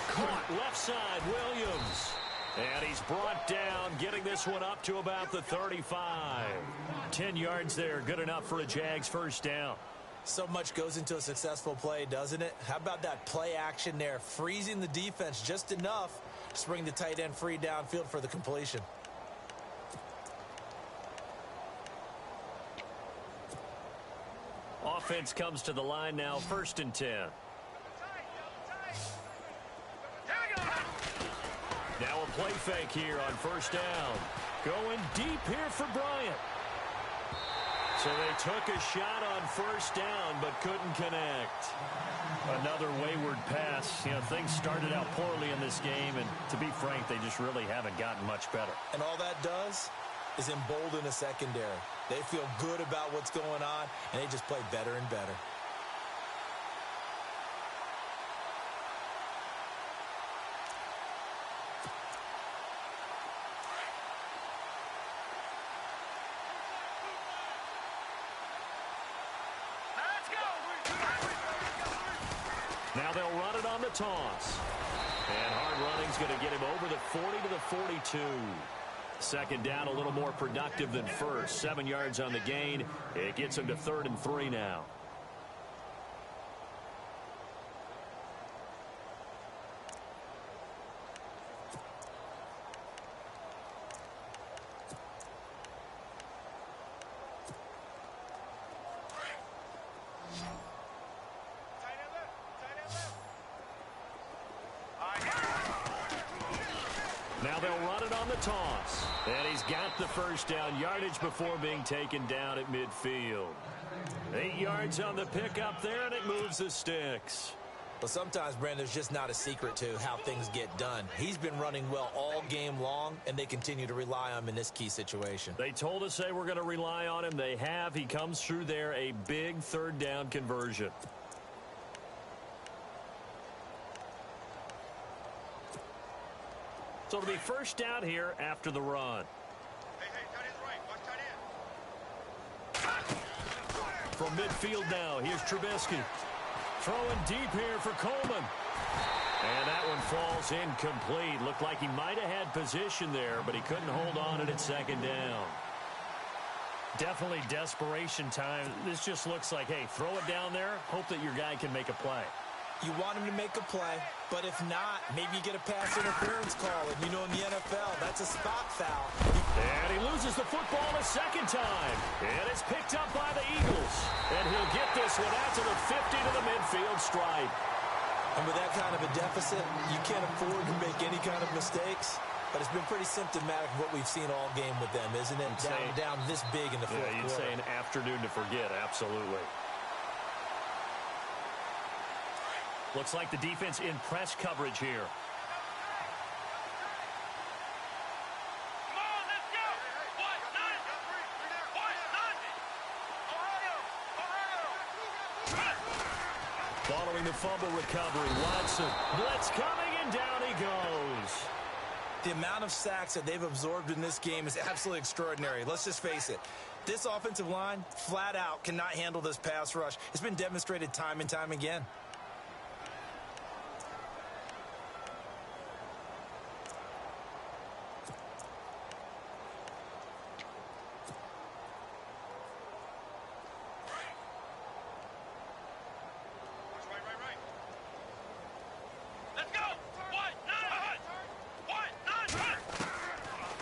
Caught left side, Williams. And he's brought down, getting this one up to about the 35. 10 yards there, good enough for a Jags first down. So much goes into a successful play, doesn't it? How about that play action there, freezing the defense just enough to bring the tight end free downfield for the completion. Offense comes to the line now, 1st and 10. Now a play fake here on first down. Going deep here for Bryant. So they took a shot on first down, but couldn't connect. Another wayward pass. You know, things started out poorly in this game, and to be frank, they just really haven't gotten much better. And all that does is embolden a secondary. They feel good about what's going on, and they just play better and better. Now they'll run it on the toss. And hard running's going to get him over the 40 to the 42. Second down, a little more productive than first. 7 yards on the gain. It gets him to 3rd and 3 now. Now they'll run it on the toss. And he's got the first down, yardage before being taken down at midfield. 8 yards on the pickup there, and it moves the sticks. Well, sometimes, Brandon, there's just not a secret to how things get done. He's been running well all game long, and they continue to rely on him in this key situation. They told us they were going to rely on him. They have. He comes through there, a big 3rd down conversion. So it'll be first down here after the run. Hey, tight end's right. Watch tight end. From midfield now, here's Trubisky. Throwing deep here for Coleman. And that one falls incomplete. Looked like he might have had position there, but he couldn't hold on at 2nd down. Definitely desperation time. This just looks like, hey, throw it down there, hope that your guy can make a play. You want him to make a play, but if not, maybe you get a pass interference call. And you know in the NFL, that's a spot foul. And he loses the football a 2nd time. And it's picked up by the Eagles. And he'll get this one out to the 50 to the midfield stripe. And with that kind of a deficit, you can't afford to make any kind of mistakes. But it's been pretty symptomatic of what we've seen all game with them, isn't it? Down this big in the fourth quarter. You'd say an afternoon to forget, absolutely. Looks like the defense in press coverage here. Following the fumble recovery, Watson. Blitz coming, and down he goes. The amount of sacks that they've absorbed in this game is absolutely extraordinary. Let's just face it. This offensive line, flat out, cannot handle this pass rush. It's been demonstrated time and time again.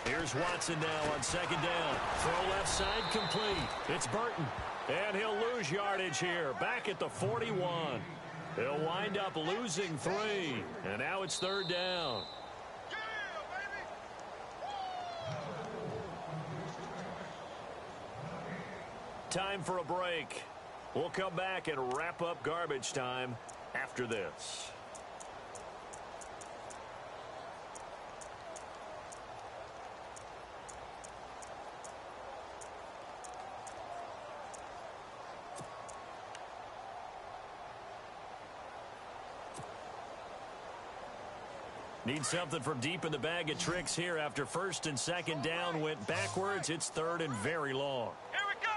Here's Watson now on second down. Throw left side complete. It's Burton. And he'll lose yardage here. Back at the 41. He'll wind up losing 3. And now it's third down. Time for a break. We'll come back and wrap up garbage time after this. Need something from deep in the bag of tricks here after first and second down went backwards. It's third and very long. Here we go.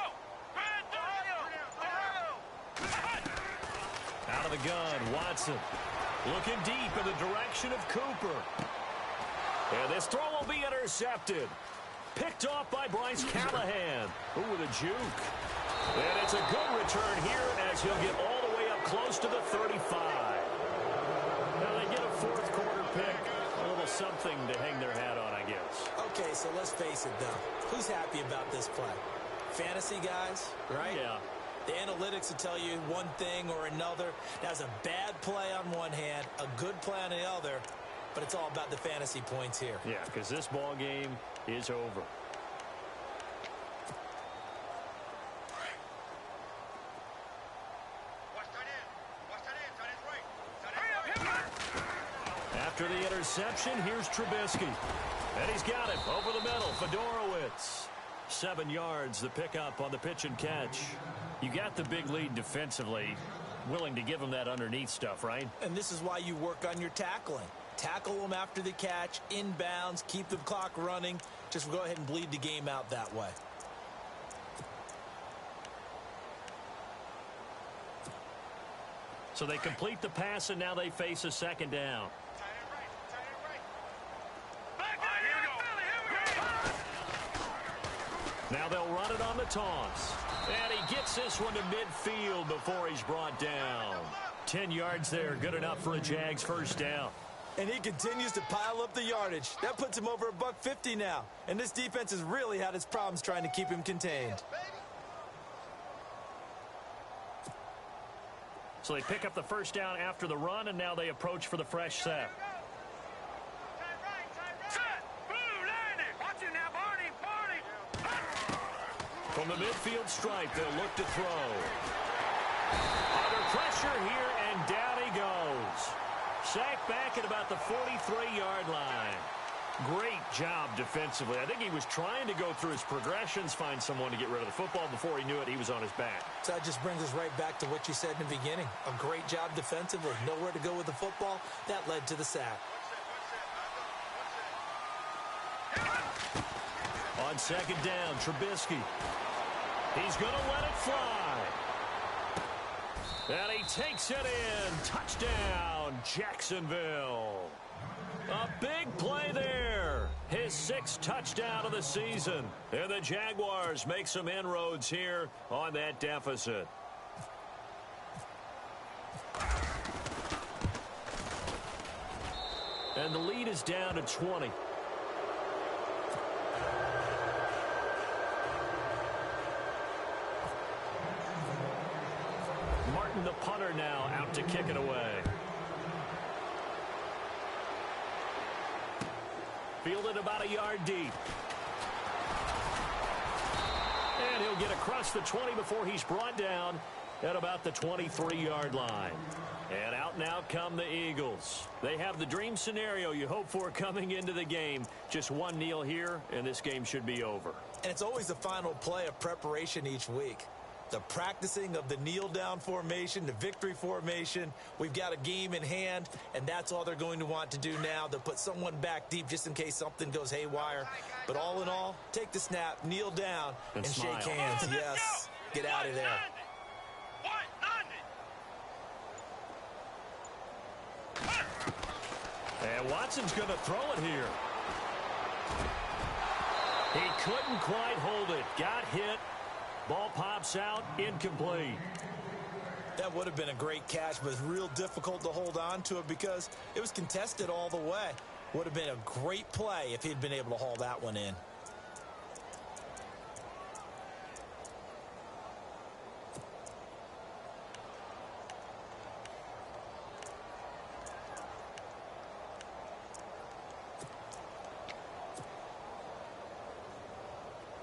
Out of the gun, Watson. Looking deep in the direction of Cooper. And this throw will be intercepted. Picked off by Bryce Callahan. Ooh, with a juke. And it's a good return here as he'll get all the way up close to the 35. Now they get a fourth quarter pick. A little something to hang their hat on, I guess. Okay, so let's face it, though. Who's happy about this play? Fantasy guys, right? Yeah. The analytics will tell you one thing or another. That's a bad play on one hand, a good play on the other, but it's all about the fantasy points here. Yeah, because this ball game is over. After the interception, here's Trubisky. And he's got it over the middle. Fedorowicz. 7 yards, the pickup on the pitch and catch. You got the big lead defensively. Willing to give them that underneath stuff, right? And this is why you work on your tackling. Tackle them after the catch, inbounds, keep the clock running. Just go ahead and bleed the game out that way. So they complete the pass, and now they face a second down. Now they'll run it on the toss. And he gets this one to midfield before he's brought down. 10 yards there, good enough for a Jags first down. And he continues to pile up the yardage. That puts him over $150 now. And this defense has really had its problems trying to keep him contained. So they pick up the first down after the run, and now they approach for the fresh set. From the midfield stripe, they'll look to throw. Under pressure here, and down he goes. Sacked back at about the 43-yard line. Great job defensively. I think he was trying to go through his progressions, find someone to get rid of the football. Before he knew it, he was on his back. So that just brings us right back to what you said in the beginning. A great job defensively. Nowhere to go with the football. That led to the sack. On second down, Trubisky. He's going to let it fly. And he takes it in. Touchdown, Jacksonville. A big play there. His 6th touchdown of the season. And the Jaguars make some inroads here on that deficit. And the lead is down to 20. Martin, the punter, now out to kick it away. Fielded about a yard deep. And he'll get across the 20 before he's brought down at about the 23-yard line. And out now come the Eagles. They have the dream scenario you hope for coming into the game. Just one kneel here, and this game should be over. And it's always the final play of preparation each week. The practicing of the kneel-down formation, the victory formation. We've got a game in hand, and that's all they're going to want to do now. They'll put someone back deep just in case something goes haywire. But all in all, take the snap, kneel down, and shake hands. Yes, get out of there. And Watson's going to throw it here. He couldn't quite hold it. Got hit. Ball pops out, incomplete. That would have been a great catch, but it's real difficult to hold on to it because it was contested all the way. Would have been a great play if he'd been able to haul that one in.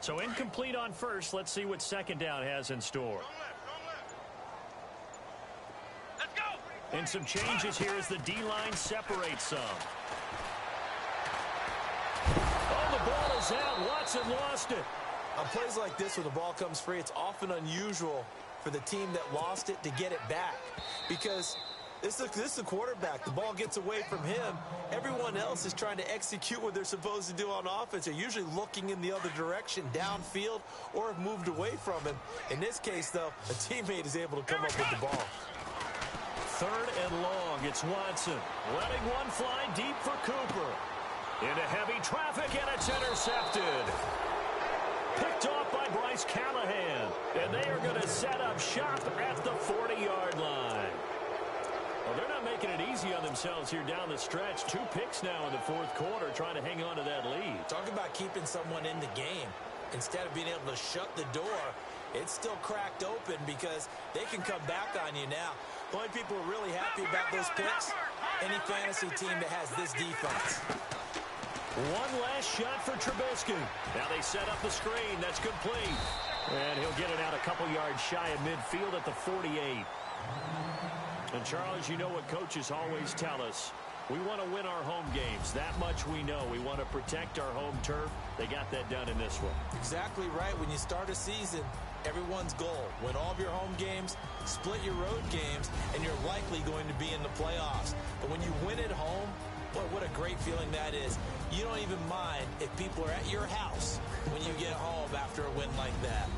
So incomplete on first. Let's see what second down has in store. Let's go. And some changes here as the D-line separates some. Oh, the ball is out. Watson lost it. On plays like this where the ball comes free, it's often unusual for the team that lost it to get it back because this is the quarterback. The ball gets away from him. Everyone else is trying to execute what they're supposed to do on offense. They're usually looking in the other direction, downfield, or have moved away from him. In this case, though, a teammate is able to come up with the ball. Third and long. It's Watson. Letting one fly deep for Cooper. Into heavy traffic, and it's intercepted. Picked off by Bryce Callahan. And they are going to set up shop at the 40-yard line. Well, they're not making it easy on themselves here down the stretch. 2 picks now in the fourth quarter, trying to hang on to that lead. Talk about keeping someone in the game. Instead of being able to shut the door, it's still cracked open because they can come back on you now. The only people who are really happy about those picks, any fantasy team that has this defense. One last shot for Trubisky. Now they set up the screen. That's complete. And he'll get it out a couple yards shy of midfield at the 48. And, Charles, you know what coaches always tell us. We want to win our home games. That much we know. We want to protect our home turf. They got that done in this one. Exactly right. When you start a season, everyone's goal, win all of your home games, split your road games, and you're likely going to be in the playoffs. But when you win at home, boy, what a great feeling that is. You don't even mind if people are at your house when you get home after a win like that.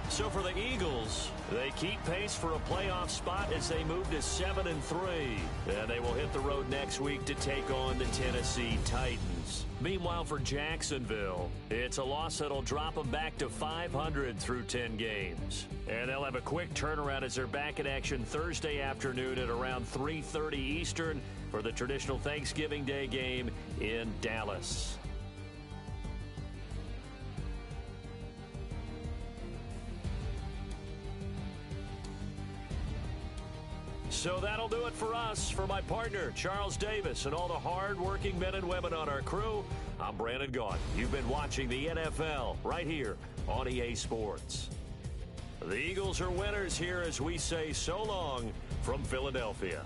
So for the Eagles, they keep pace for a playoff spot as they move to 7-3. And they will hit the road next week to take on the Tennessee Titans. Meanwhile, for Jacksonville, it's a loss that'll drop them back to 500 through 10 games. And they'll have a quick turnaround as they're back in action Thursday afternoon at around 3:30 Eastern for the traditional Thanksgiving Day game in Dallas. So that'll do it for us. For my partner, Charles Davis, and all the hard-working men and women on our crew, I'm Brandon Gaudin. You've been watching the NFL right here on EA Sports. The Eagles are winners here as we say so long from Philadelphia.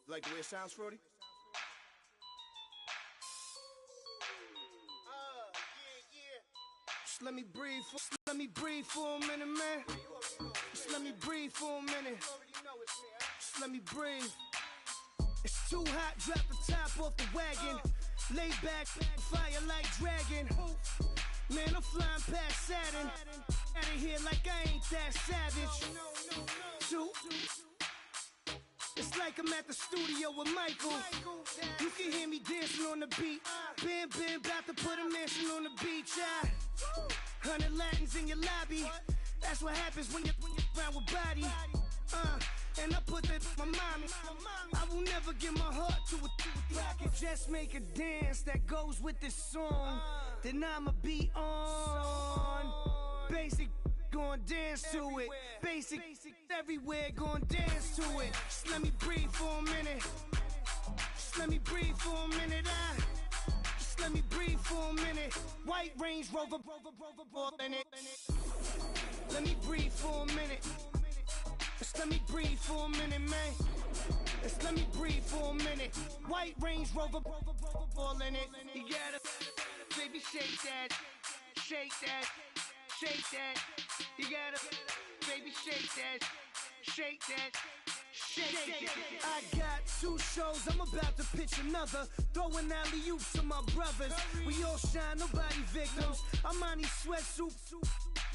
Like the way it sounds, Fruity? Just let me breathe for a minute, man. Just let me breathe for a minute. Just let me breathe. It's too hot, drop the top off the wagon. Lay back, fire like dragon. Man, I'm flying past Saturn. Out of here like I ain't that savage. Two. It's like I'm at the studio with Michael. You can hear me dancing on the beat. Bam, about to put a mansion on the beach. 100 Latins in your lobby. That's what happens when you're around with body. And I put that my mommy. I will never give my heart to a I can just make a dance that goes with this song. Then I'ma be on. Basic, gon' dance to it. Basic, everywhere, gon' dance to it. Just let me breathe for a minute. Just let me breathe for a minute. Just let me breathe for a minute. White Range Rover, in it. Let me breathe for a minute. Just let me breathe for a minute, man. Just let me breathe for a minute. White Range Rover, ball in it. You gotta, baby, shake that, shake that, shake that. You gotta, baby, shake that, shake that. Shake it. I got 2 shows, I'm about to pitch another. Throwing alley-oops to my brothers. We all shine, nobody victims. I'm on these sweatsuits,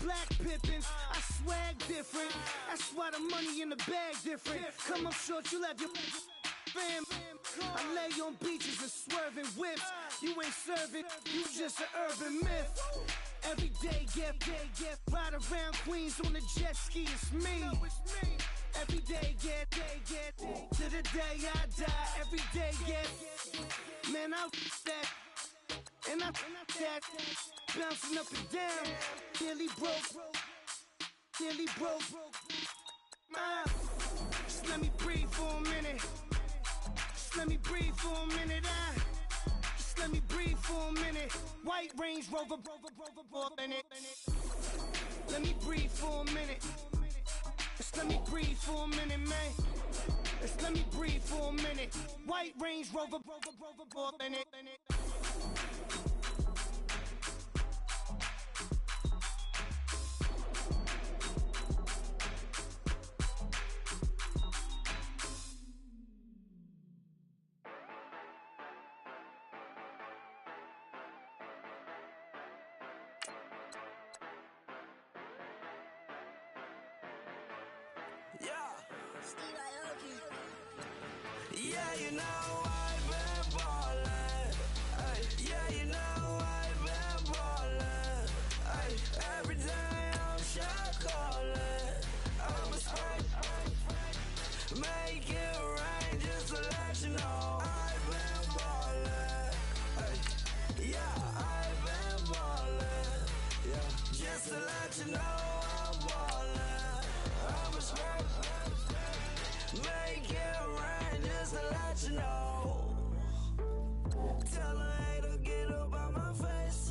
black pippins. I swag different. That's why the money in the bag different. Come up short, you left your fam. I lay on beaches and swerving whips. You ain't serving, you just an urban myth. Every day, get ride around Queens on a jet ski, it's me. Every day, get to the day I die. Every day, get, man, I that, and I that, bouncing up and down, nearly broke. Just let me breathe for a minute. Just let me breathe for a minute. Just let me breathe for a minute. White Range Rover, in it. Let me breathe for a minute. Just let me breathe for a minute, man. Just let me breathe for a minute. White Range Rover, in it. Yeah, you know I've been ballin'. Ay, yeah, you know I've been ballin'. Ay, every day I'm shot callin'. I'm a spray, make it rain just to let you know I've been ballin'. Ay, yeah, I've been ballin'. Yeah, just to let you know I'm ballin'. I'm a spray, make it rain just to let you know. Tell a hater get up on my face.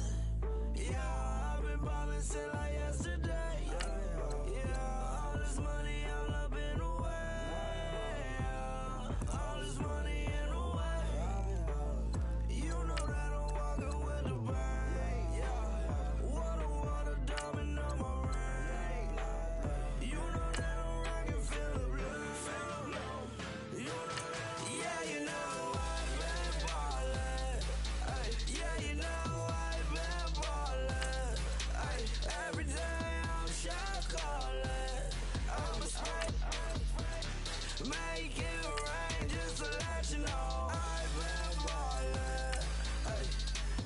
Yeah, I've been ballin' since like yesterday. Yeah, all this money all up in the way. All this money in the way. You know that I'm walking with the bank. Yeah, water, diamond on my ring. You know that I'm rockin' feel the blue. You know that, yeah, you know I've been ballin'. Ay, yeah, you know I've been ballin'. Ay, every day I'm shot callin'. I'm a spray, make it rain just to let you know I've been ballin'. Ay,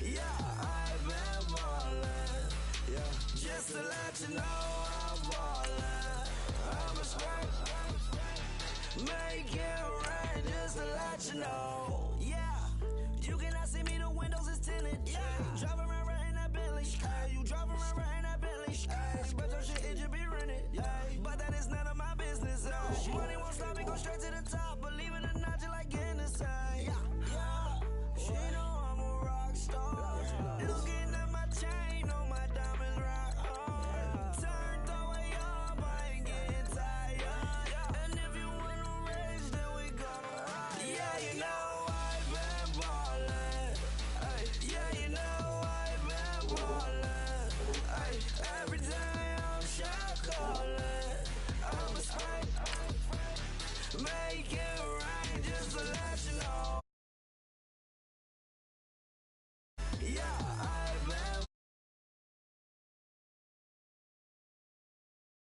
yeah, I've been ballin'. Yeah, just to let you know I'm ballin'. I'm a spray, make it rain just to let you know. Yeah, you cannot see me, the windows is tinted. Yeah,